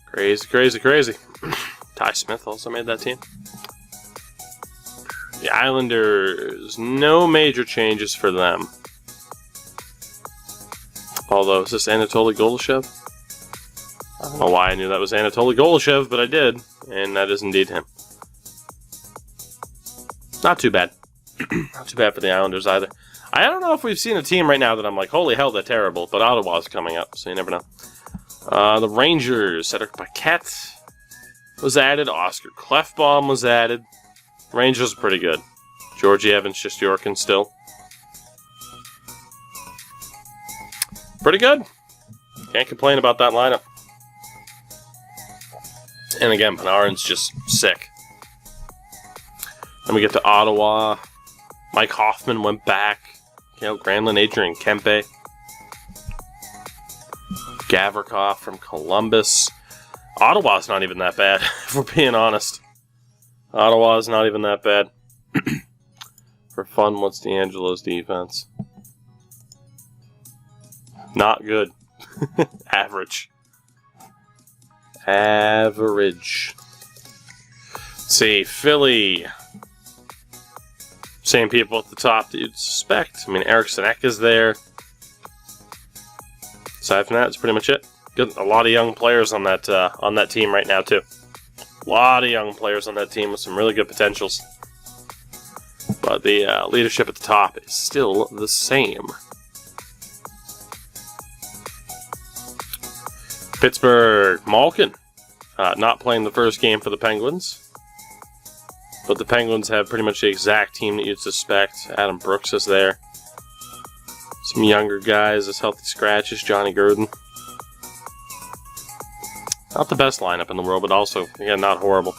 S1: Crazy, crazy, crazy. Ty Smith also made that team. The Islanders, no major changes for them. Although, is this Anatoly Golishev? I don't know why I knew that was Anatoly Golishev, but I did. And that is indeed him. Not too bad. Not too bad for the Islanders either. I don't know if we've seen a team right now that I'm like, holy hell, they're terrible. But Ottawa's coming up, so you never know. The Rangers, Cedric Paquette was added. Oscar Klefbom was added. Rangers are pretty good. Georgie Evans, just Yorkin still. Pretty good. Can't complain about that lineup. And again, Panarin's just sick. Then we get to Ottawa. Mike Hoffman went back. Kale Granlund, Adrian Kempe. Gavrikov from Columbus. Ottawa's not even that bad, if we're being honest. Ottawa's not even that bad. For fun, what's D'Angelo's defense? Not good. Average. Average. Let's see, Philly. Same people at the top that you'd suspect. I mean, Eriksson Ek is there. Aside from that, that's pretty much it. Good, a lot of young players on that team right now too. A lot of young players on that team with some really good potentials. But the leadership at the top is still the same. Pittsburgh, Malkin. Not playing the first game for the Penguins. But the Penguins have pretty much the exact team that you'd suspect. Adam Brooks is there. Some younger guys, as healthy scratches, Johnny Gurdon. Not the best lineup in the world, but also, again, not horrible.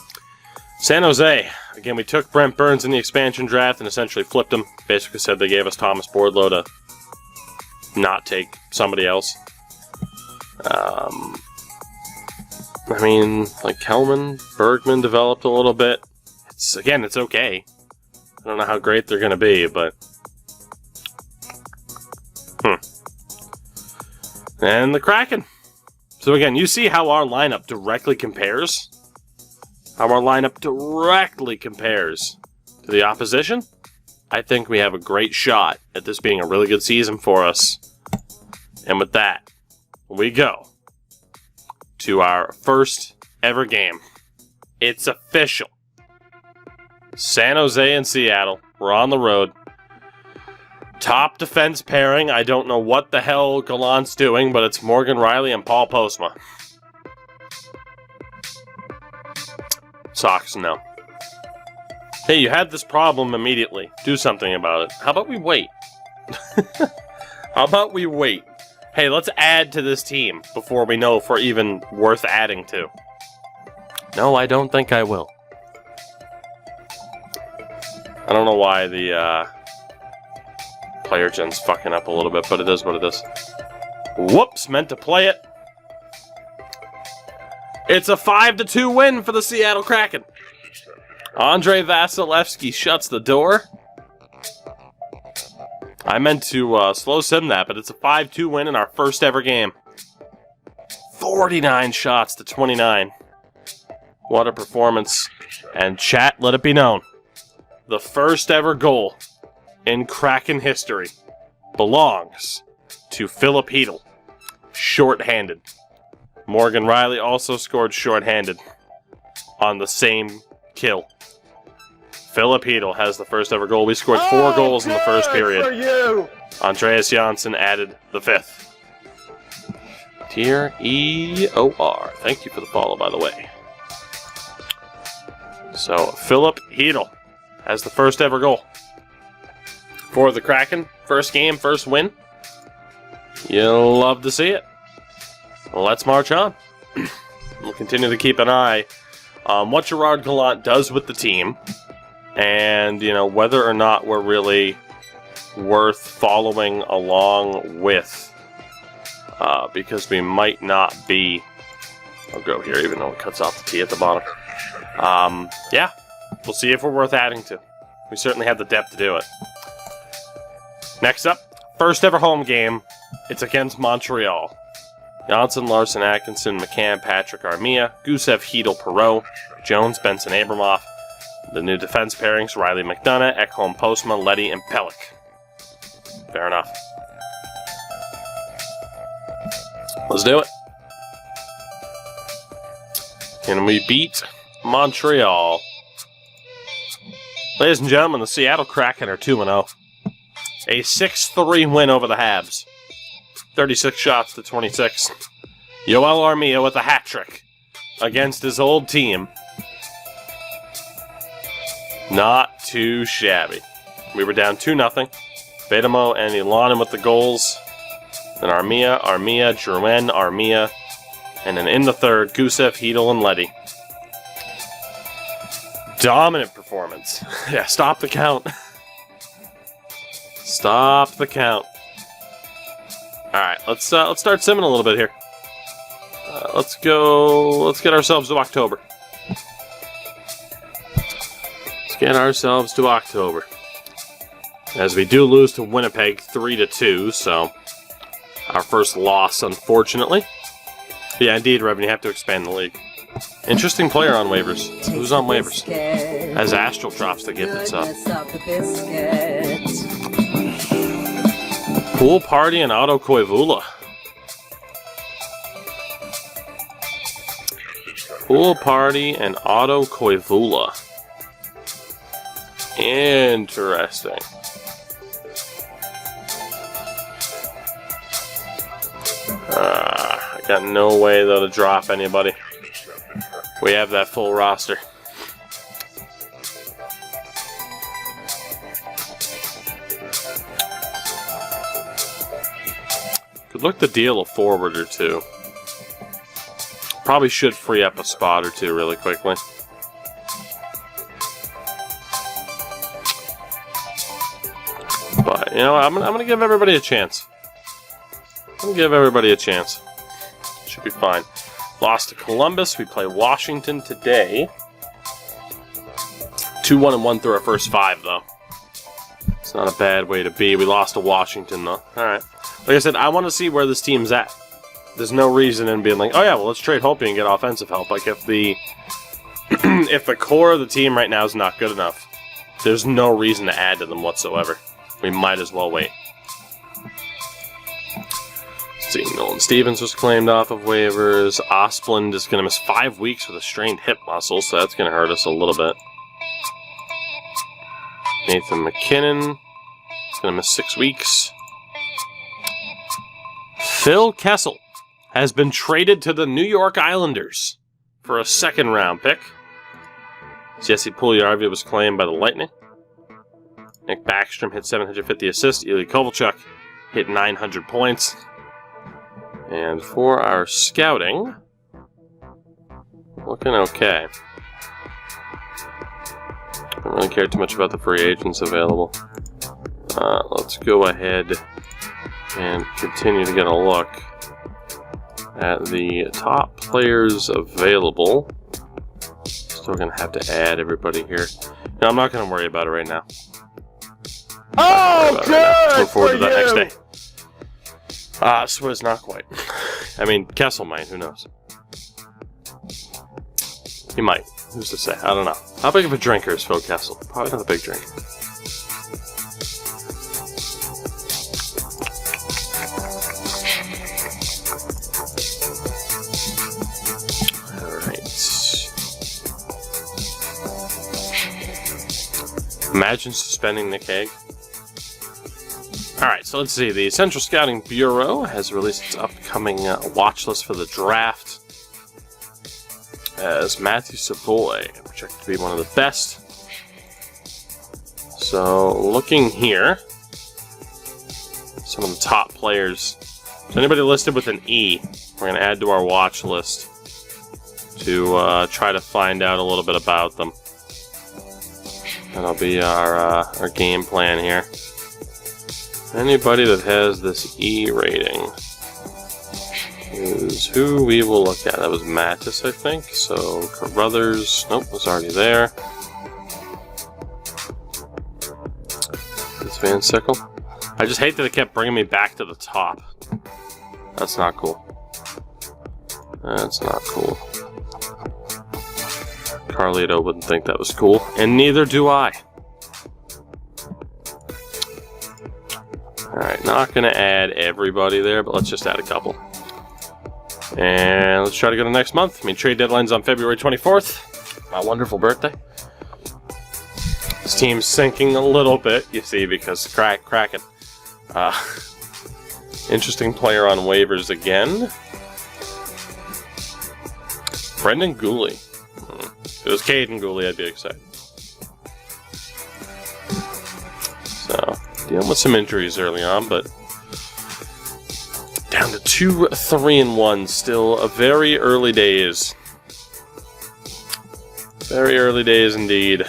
S1: San Jose. Again, we took Brent Burns in the expansion draft and essentially flipped him. Basically said they gave us Thomas Bordlow to not take somebody else. I mean, like Kelman, Bergman developed a little bit. It's okay. I don't know how great they're going to be, but... And the Kraken. So again, you see how our lineup directly compares? How our lineup directly compares to the opposition? I think we have a great shot at this being a really good season for us. And with that, we go to our first ever game. It's official. San Jose and Seattle. We're on the road. Top defense pairing. I don't know what the hell Gallant's doing, but it's Morgan Riley and Paul Postma. Sox, no. Hey, you had this problem immediately. Do something about it. How about we wait? How about we wait? Hey, let's add to this team before we know if we're even worth adding to. No, I don't think I will. I don't know why the player gen's fucking up a little bit, but it is what it is. Whoops, meant to play it. It's a 5-2 win for the Seattle Kraken. Andre Vasilevskiy shuts the door. I meant to slow sim that, but it's a 5-2 win in our first ever game. 49 shots to 29. What a performance. And chat, let it be known. The first ever goal in Kraken history belongs to Philip Hedl. Short-handed. Morgan Riley also scored short-handed on the same kill. Philip Hedl has the first ever goal. We scored 4 goals in the first period. For you. Andreas Janssen added the 5th. Tier EOR. Thank you for the follow, by the way. So, Philip Hedl has the first ever goal for the Kraken. First game, first win. You'll love to see it. Well, let's march on. We'll continue to keep an eye on what Gerard Gallant does with the team. And, you know, whether or not we're really worth following along with. Because we might not be. I'll go here, even though it cuts off the T at the bottom. Yeah, we'll see if we're worth adding to. We certainly have the depth to do it. Next up, first ever home game. It's against Montreal. Janssen, Larson, Atkinson, McCann, Patrick, Armia, Gusev, Hedl, Perreault, Jones, Benson, Abramoff. The new defense pairings, Riley, McDonough, Ekholm, Postma, Leddy, and Pelech. Fair enough. Let's do it. Can we beat Montreal? Ladies and gentlemen, the Seattle Kraken are 2-0. A 6-3 win over the Habs. 36 shots to 26. Yoel Armia with a hat trick against his old team. Not too shabby. We were down 2-0. Vedamo and Ilanen with the goals. Then Armia, Drouin, Armia. And then in the third, Gusev, Hedl, and Leddy. Dominant performance. Yeah, stop the count. Stop the count. Alright, let's start simming a little bit here. Let's get ourselves to October. Let's get ourselves to October. As we do lose to Winnipeg 3-2, so our first loss, unfortunately. But yeah, indeed, Revan, you have to expand the league. Interesting player on waivers. Who's on waivers? As Astral drops the gift itself. Pool Party and Otto Koivula. Pool Party and Otto Koivula. Interesting. I Got no way, though, to drop anybody. We have that full roster. Could look to deal a forward or two. Probably should free up a spot or two really quickly. But, you know, I'm gonna give everybody a chance. I'm gonna give everybody a chance. Should be fine. Lost to Columbus. We play Washington today. 2-1-1 through our first 5, though. It's not a bad way to be. We lost to Washington, though. Alright. Like I said, I want to see where this team's at. There's no reason in being like, oh yeah, well, let's trade Holtby and get offensive help. Like, if the if the core of the team right now is not good enough, there's no reason to add to them whatsoever. We might as well wait. Let's see, Nolan Stevens was claimed off of waivers. Osplund is going to miss 5 weeks with a strained hip muscle, so that's going to hurt us a little bit. Nathan McKinnon is going to miss 6 weeks. Phil Kessel has been traded to the New York Islanders for a second-round pick. Jesse Puljujarvi was claimed by the Lightning. Nick Backstrom hit 750 assists. Ilya Kovalchuk hit 900 points. And for our scouting, looking okay. Don't really care too much about the free agents available. Let's go ahead and continue to get a look at the top players available. Still going to have to add everybody here. No, I'm not going to worry about it right now.
S2: Oh, good!
S1: Look forward to that next day. Swizz, not quite. I mean, Kessel might, who knows? He might. Who's to say? I don't know. How big of a drinker is Phil Kessel? Probably not a big drinker. Imagine suspending Nick Hague. Alright, so let's see. The Central Scouting Bureau has released its upcoming watch list for the draft. As Matthew Savoy, projected to be one of the best. So, looking here, some of the top players. So anybody listed with an E, we're going to add to our watch list to try to find out a little bit about them. That'll be our game plan here. Anybody that has this E rating is who we will look at. That was Mattis, I think. So, Carruthers, nope, was already there. It's Van Sickle. I just hate that it kept bringing me back to the top. That's not cool. That's not cool. Carlito wouldn't think that was cool, and neither do I. Alright, not going to add everybody there, but let's just add a couple. And let's try to go to next month. I mean, trade deadline's on February 24th. My wonderful birthday. This team's sinking a little bit, you see, because Kraken. Interesting player on waivers again. Brendan Gooley. If it was Caden Gooley, I'd be excited. So, dealing with some injuries early on, but down to 2-3-1. Still a very early days. Very early days indeed.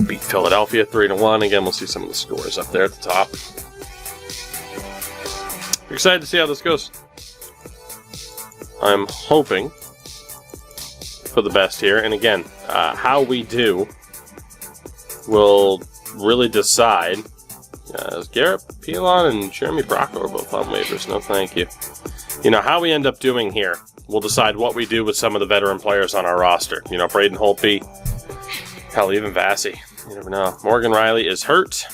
S1: Beat Philadelphia 3-1. Again, we'll see some of the scores up there at the top. Excited to see how this goes. I'm hoping for the best here. And again, how we do will really decide. Garrett Pilon and Jeremy Bracco are both on waivers. No, thank you. You know, how we end up doing here will decide what we do with some of the veteran players on our roster. You know, Braden Holtby, hell, even Vassy. You never know. Morgan Riley is hurt.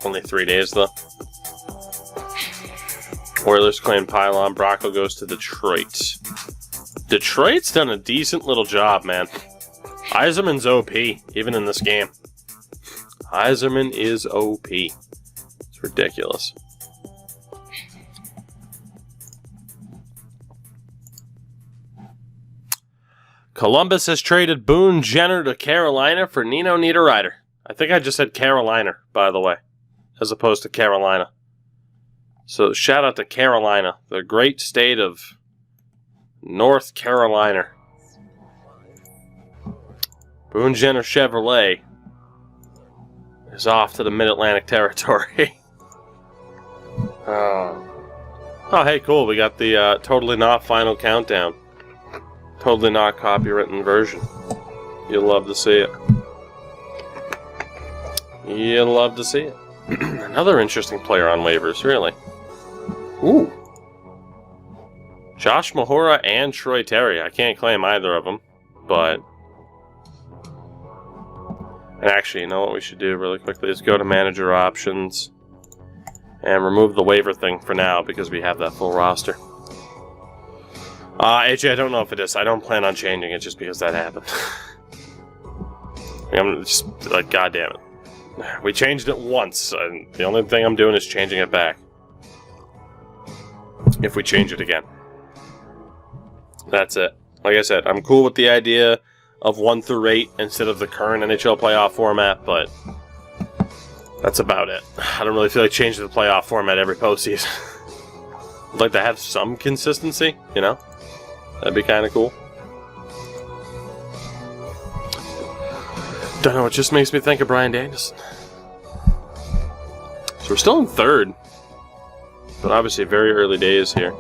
S1: Only 3 days, though. Oilers claim Pylon. Bracco goes to Detroit. Detroit's done a decent little job, man. Yzerman's OP, even in this game. Yzerman is OP. It's It's ridiculous. Columbus has traded Boone Jenner to Carolina for Nino Niederreiter. I think I just said Carolina, by the way, as opposed to Carolina. So shout out to Carolina, the great state of North Carolina. Boone Jenner Chevrolet is off to the Mid-Atlantic territory. Oh, hey, cool. We got the Totally Not Final Countdown. Totally not copywritten version. You'll love to see it. You'll love to see it. Another interesting player on waivers, really. Ooh. Josh Mahura and Troy Terry. I can't claim either of them, but... And actually, you know what we should do really quickly is go to manager options and remove the waiver thing for now because we have that full roster. AJ, I don't know if it is. I don't plan on changing it just because that happened. I'm just like, God damn it. We changed it once, and the only thing I'm doing is changing it back. If we change it again. That's it. Like I said, I'm cool with the idea of 1 through 8 instead of the current NHL playoff format, but that's about it. I don't really feel like changing the playoff format every postseason. I'd like to have some consistency, you know? That'd be kind of cool. Don't know, it just makes me think of Brian Danielson. So we're still in 3rd, but obviously very early days here.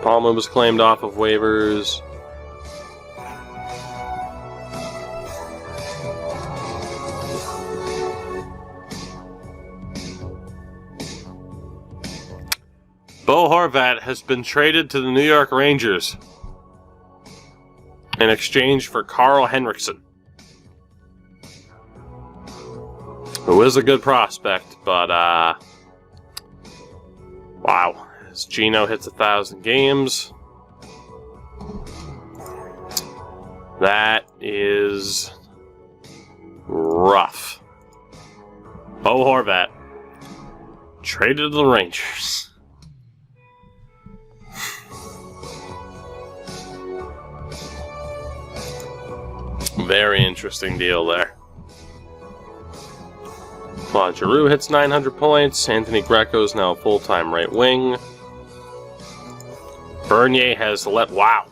S1: Palma was claimed off of waivers. Bo Horvat has been traded to the New York Rangers in exchange for Carl Henriksen, who is a good prospect, but wow. As Gino hits 1,000 games, that is rough. Bo Horvat traded to the Rangers. Very interesting deal there. Claude Giroux hits 900 points. Anthony Greco's now a full-time right wing. Bernier has let... Wow.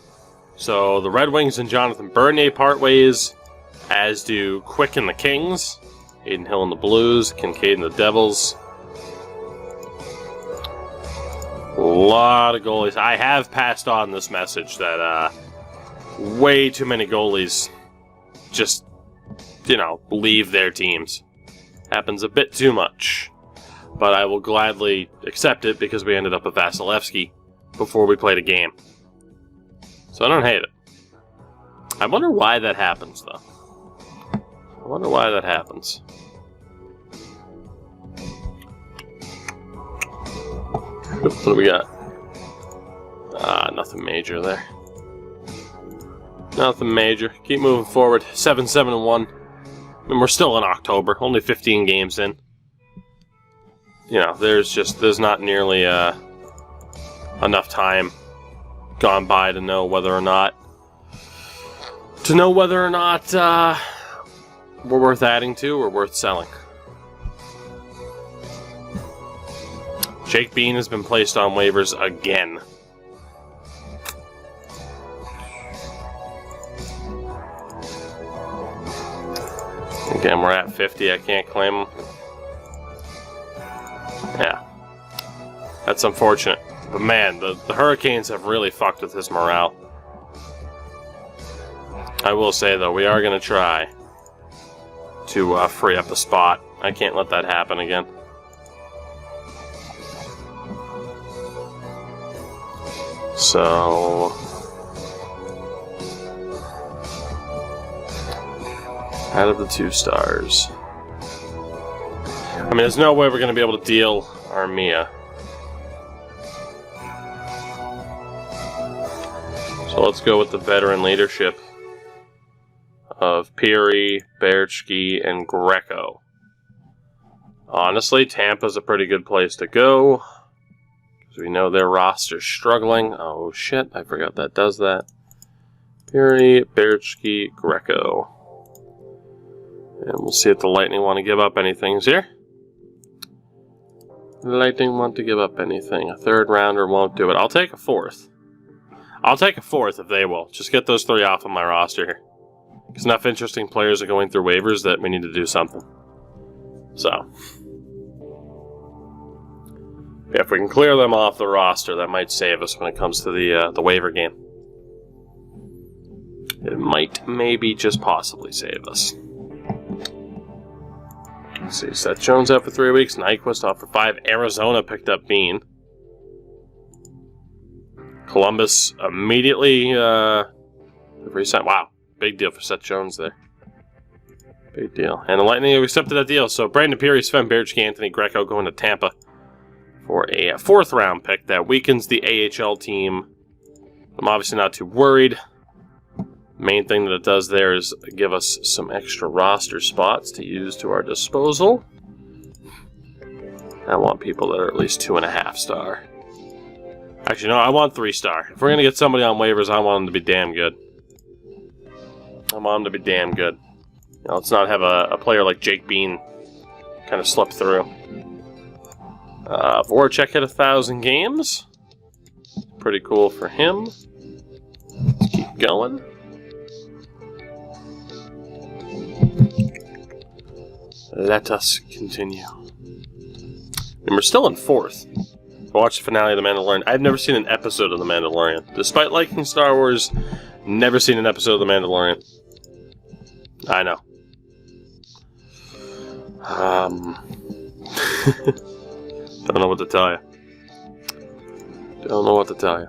S1: So the Red Wings and Jonathan Bernier part ways, as do Quick and the Kings, Aiden Hill and the Blues, Kincaid and the Devils. A lot of goalies. I have passed on this message that way too many goalies just, leave their teams. Happens a bit too much. But I will gladly accept it because we ended up with Vasilevskiy before we played a game. So I don't hate it. I wonder why that happens, though. I wonder why that happens. What do we got? Nothing major there. Nothing major. Keep moving forward. 7-7-1. I mean, we're still in October. Only 15 games in. There's not nearly enough time gone by to know whether or not we're worth adding to or worth selling. Jake Bean has been placed on waivers again. Again, we're at 50. I can't claim him. Yeah. That's unfortunate. But man, the Hurricanes have really fucked with his morale. I will say, though, we are going to try to free up a spot. I can't let that happen again. So... out of the 2 stars. I mean, there's no way we're going to be able to deal Armia. So let's go with the veteran leadership of Peary, Berchke, and Greco. Honestly, Tampa's a pretty good place to go. Because we know their roster's struggling. Oh shit, I forgot that does that. Vasilevskiy, Greco. And we'll see if the Lightning want to give up anything here. The Lightning want to give up anything. A third rounder won't do it. I'll take a fourth. I'll take a fourth if they will. Just get those 3 off of my roster here. Because enough interesting players are going through waivers that we need to do something. So. Yeah, if we can clear them off the roster, that might save us when it comes to the waiver game. It might, maybe, just possibly save us. Let's see, Seth Jones out for 3 weeks. Nyquist off for 5. Arizona picked up Bean. Columbus immediately re-signed. Wow, big deal for Seth Jones there. Big deal. And the Lightning have accepted that deal. So Brandon Peary, Sven Berchke, Anthony Greco going to Tampa for a 4th round pick. That weakens the AHL team. I'm obviously not too worried. Main thing that it does there is give us some extra roster spots to use to our disposal. I want people that are at least 2.5 star. Actually, no, I want 3 star. If we're going to get somebody on waivers, I want them to be damn good. I want them to be damn good. You know, let's not have a player like Jake Bean kind of slip through. Voracek hit 1,000 games. Pretty cool for him. Let's keep going. Let us continue. And we're still in 4th. I watched the finale of The Mandalorian. I've never seen an episode of The Mandalorian. Despite liking Star Wars, never seen an episode of The Mandalorian. I know. Don't know what to tell you. Don't know what to tell you.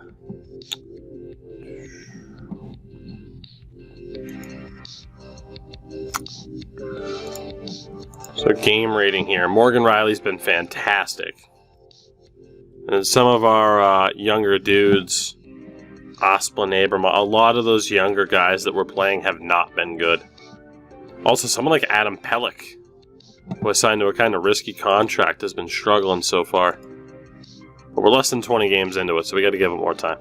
S1: So game rating here. Morgan Riley's been fantastic. And some of our younger dudes, Asplin, Abram, a lot of those younger guys that we're playing have not been good. Also, someone like Adam Pelech, who was signed to a kind of risky contract, has been struggling so far. But we're less than 20 games into it, so we got to give it more time.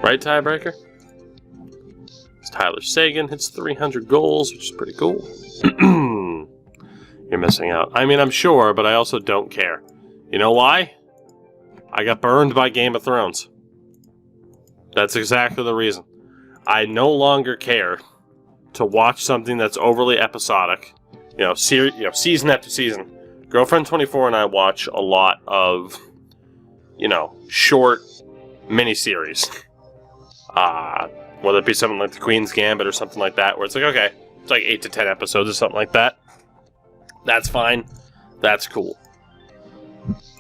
S1: Right, tiebreaker? Tyler Seguin hits 300 goals, which is pretty cool. You're missing out. I mean, I'm sure, but I also don't care. You know why? I got burned by Game of Thrones. That's exactly the reason. I no longer care to watch something that's overly episodic. Season after season. Girlfriend 24 and I watch a lot of, short miniseries. Whether it be something like The Queen's Gambit or something like that, where it's like, okay, it's like 8 to 10 episodes or something like that. That's fine. That's cool.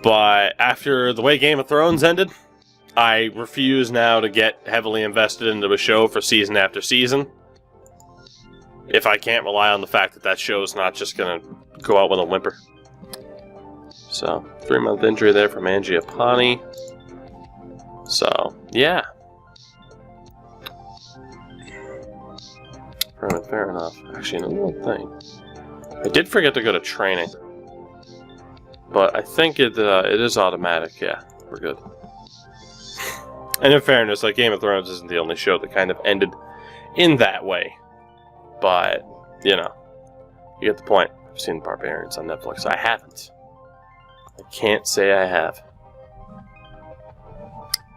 S1: But after the way Game of Thrones ended, I refuse now to get heavily invested into a show for season after season. If I can't rely on the fact that that show's not just going to go out with a whimper. So, 3-month injury there from Mangiapane. So, yeah. Fair enough. Actually, another thing. I did forget to go to training. But I think it is automatic, yeah. We're good. And in fairness, like, Game of Thrones isn't the only show that kind of ended in that way. But, you get the point. I've seen Barbarians on Netflix. I haven't. I can't say I have.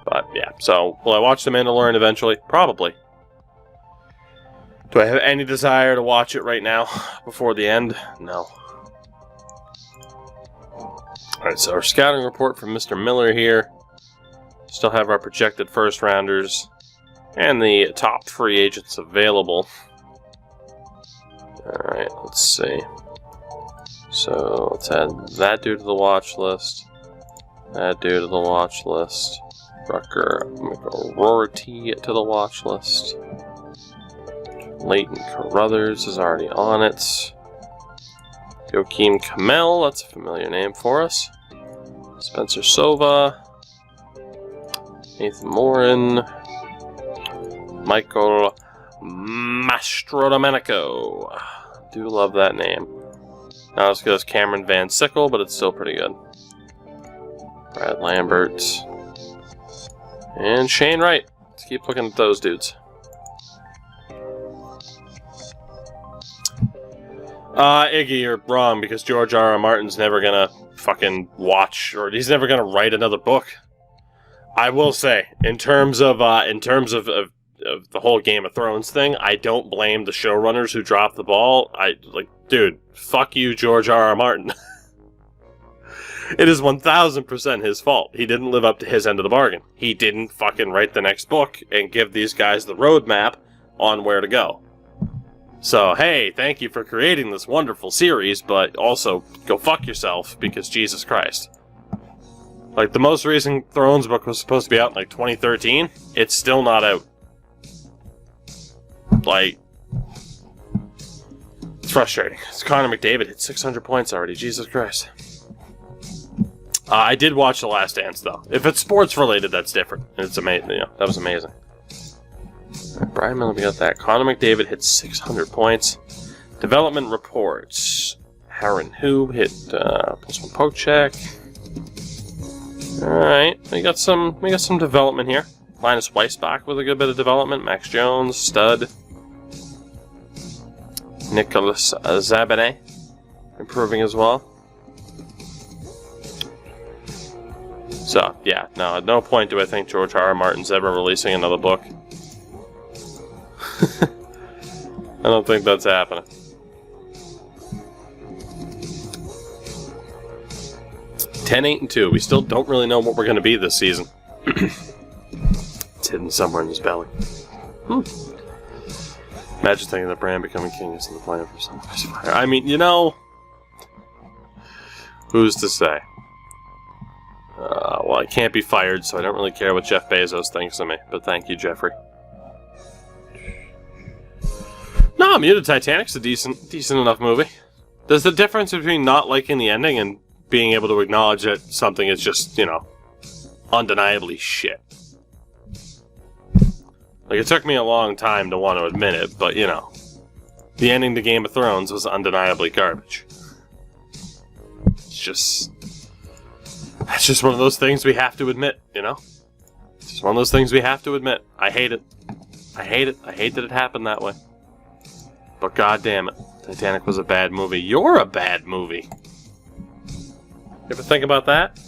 S1: But, yeah. So, will I watch The Mandalorian eventually? Probably. Do I have any desire to watch it right now before the end? No. Alright, so our scouting report from Mr. Miller here. Still have our projected first rounders and the top free agents available. Alright, let's see. So let's add that dude to the watch list. That dude to the watch list. Rucker McRorty to the watch list. Leighton Carruthers is already on it. Joakim Kamel, that's a familiar name for us. Spencer Sova. Nathan Morin. Michael Mastrodomenico. Do love that name. Not as good as Cameron Van Sickle, but it's still pretty good. Brad Lambert. And Shane Wright. Let's keep looking at those dudes. Iggy, you're wrong, because George R. R. Martin's never gonna fucking watch, or he's never gonna write another book. I will say, in terms of the whole Game of Thrones thing, I don't blame the showrunners who dropped the ball. Dude, fuck you, George R. R. Martin. It is 1000% his fault. He didn't live up to his end of the bargain. He didn't fucking write the next book and give these guys the roadmap on where to go. So, hey, thank you for creating this wonderful series, but also go fuck yourself, because Jesus Christ. Like, the most recent Thrones book was supposed to be out in, 2013. It's still not out. It's frustrating. It's Connor McDavid hit 600 points already. Jesus Christ. I did watch The Last Dance, though. If it's sports-related, that's different. It's amazing. That was amazing. Brian Miller, we got that. Connor McDavid hit 600 points. Development reports. Aaron Hu hit +1 poke check. Alright, we got some development here. Linus Weissbach with a good bit of development. Max Jones, stud. Nicholas Zabanet improving as well. So, yeah, no, at no point do I think George R. R. Martin's ever releasing another book. I don't think that's happening. 10-8-2. We still don't really know what we're going to be this season. It's hidden somewhere in his belly. Imagine thinking that Bran becoming king is in the plan for some. I mean, who's to say? Well, I can't be fired, so I don't really care what Jeff Bezos thinks of me. But thank you, Jeffrey. No, Muted Titanic's a decent enough movie. There's the difference between not liking the ending and being able to acknowledge that something is just, undeniably shit. It took me a long time to want to admit it, but, the ending to Game of Thrones was undeniably garbage. That's just one of those things we have to admit, It's just one of those things we have to admit. I hate it. I hate it. I hate that it happened that way. But goddamn it, Titanic was a bad movie. You're a bad movie. You ever think about that?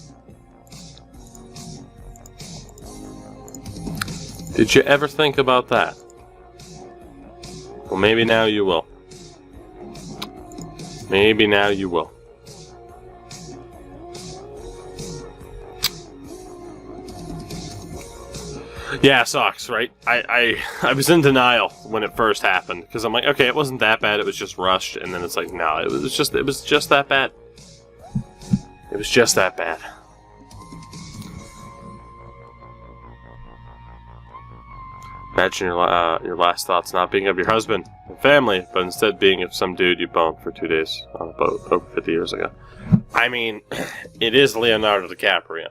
S1: Did you ever think about that? Well, maybe now you will. Maybe now you will. Yeah, it sucks, right? I was in denial when it first happened, because I'm like, okay, it wasn't that bad, it was just rushed, and then it's like, no, it was just that bad. It was just that bad. Imagine your last thoughts not being of your husband and family, but instead being of some dude you boned for 2 days on a boat over 50 years ago. I mean, it is Leonardo DiCaprio.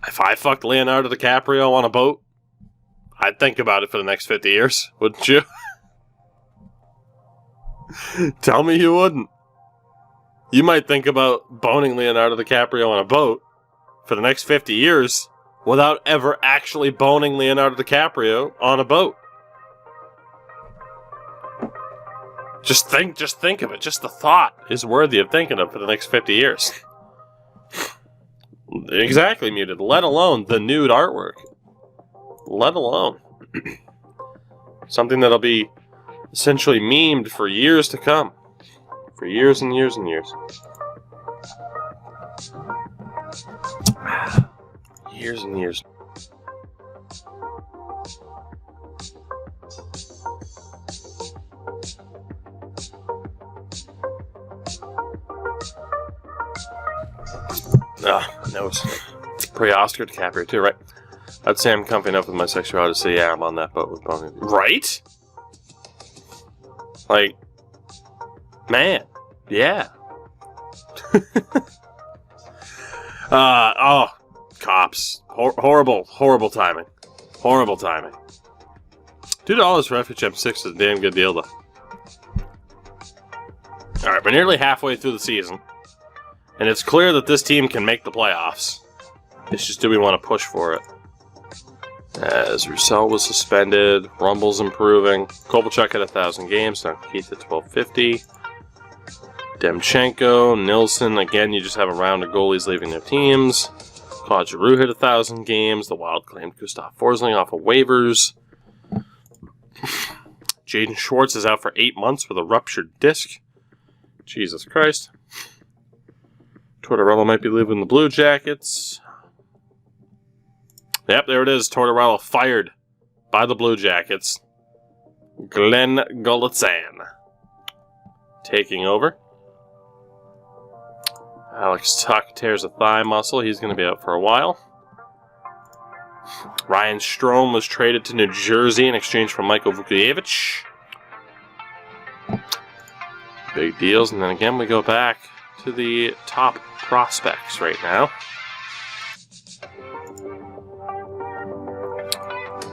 S1: If I fucked Leonardo DiCaprio on a boat, I'd think about it for the next 50 years, wouldn't you? Tell me you wouldn't. You might think about boning Leonardo DiCaprio on a boat for the next 50 years without ever actually boning Leonardo DiCaprio on a boat. Just think of it. Just the thought is worthy of thinking of for the next 50 years. Exactly, Muted. Let alone the nude artwork. Let alone something that'll be essentially memed for years to come. For years and years and years. Years and years. That was pre-Oscar DiCaprio too, right? I'd say I'm comfy enough with my sexuality to say, yeah, I'm on that boat with boning. Right? Like, man, yeah. Cops. Horrible timing. Horrible timing. $2 for FHM6 is a damn good deal, though. Alright, we're nearly halfway through the season. And it's clear that this team can make the playoffs. It's just, do we want to push for it? As Roussel was suspended, Rumble's improving. Kovalchuk had 1,000 games, now Keith at 1,250. Demchenko, Nilsson, again, you just have a round of goalies leaving their teams. Claude Giroux hit 1,000 games. The Wild claimed Gustav Forsling off of waivers. Jaden Schwartz is out for 8 months with a ruptured disc. Jesus Christ. Tortorella might be leaving the Blue Jackets. Yep, there it is. Tortorella fired by the Blue Jackets. Glenn Golitzan taking over. Alex Tuck tears a thigh muscle. He's going to be out for a while. Ryan Strome was traded to New Jersey in exchange for Michael Vukovic. Big deals. And then again, we go back to the top prospects right now.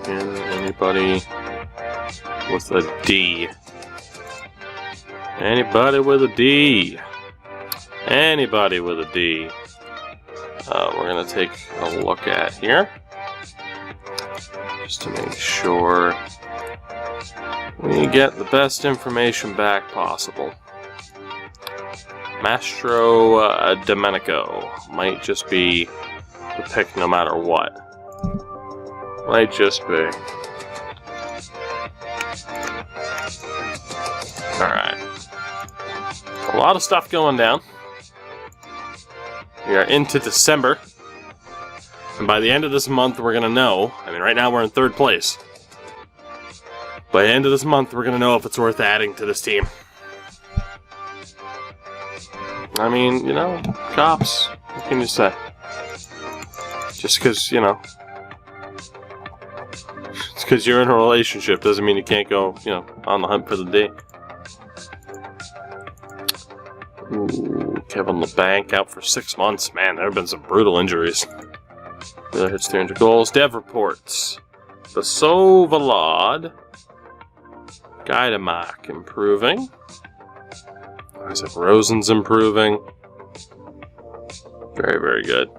S1: And anybody with a D? Anybody with a D? Anybody with a D? We're going to take a look at here. Just to make sure we get the best information back possible. Mastro Domenico might just be the pick no matter what. Might just be. Alright. A lot of stuff going down. We are into December. And by the end of this month, we're going to know. I mean, right now we're in 3rd place. By the end of this month, we're going to know if it's worth adding to this team. I mean, you know, cops. What can you say? Just because, you know, it's because you're in a relationship doesn't mean you can't go, you know, on the hunt for the D. Ooh, Kevin LeBanc out for 6 months. Man, there have been some brutal injuries. Miller hits 300 goals. Dev reports. The Sovalod. Gaidamak improving. Isaac Rosen's improving. Very, very good.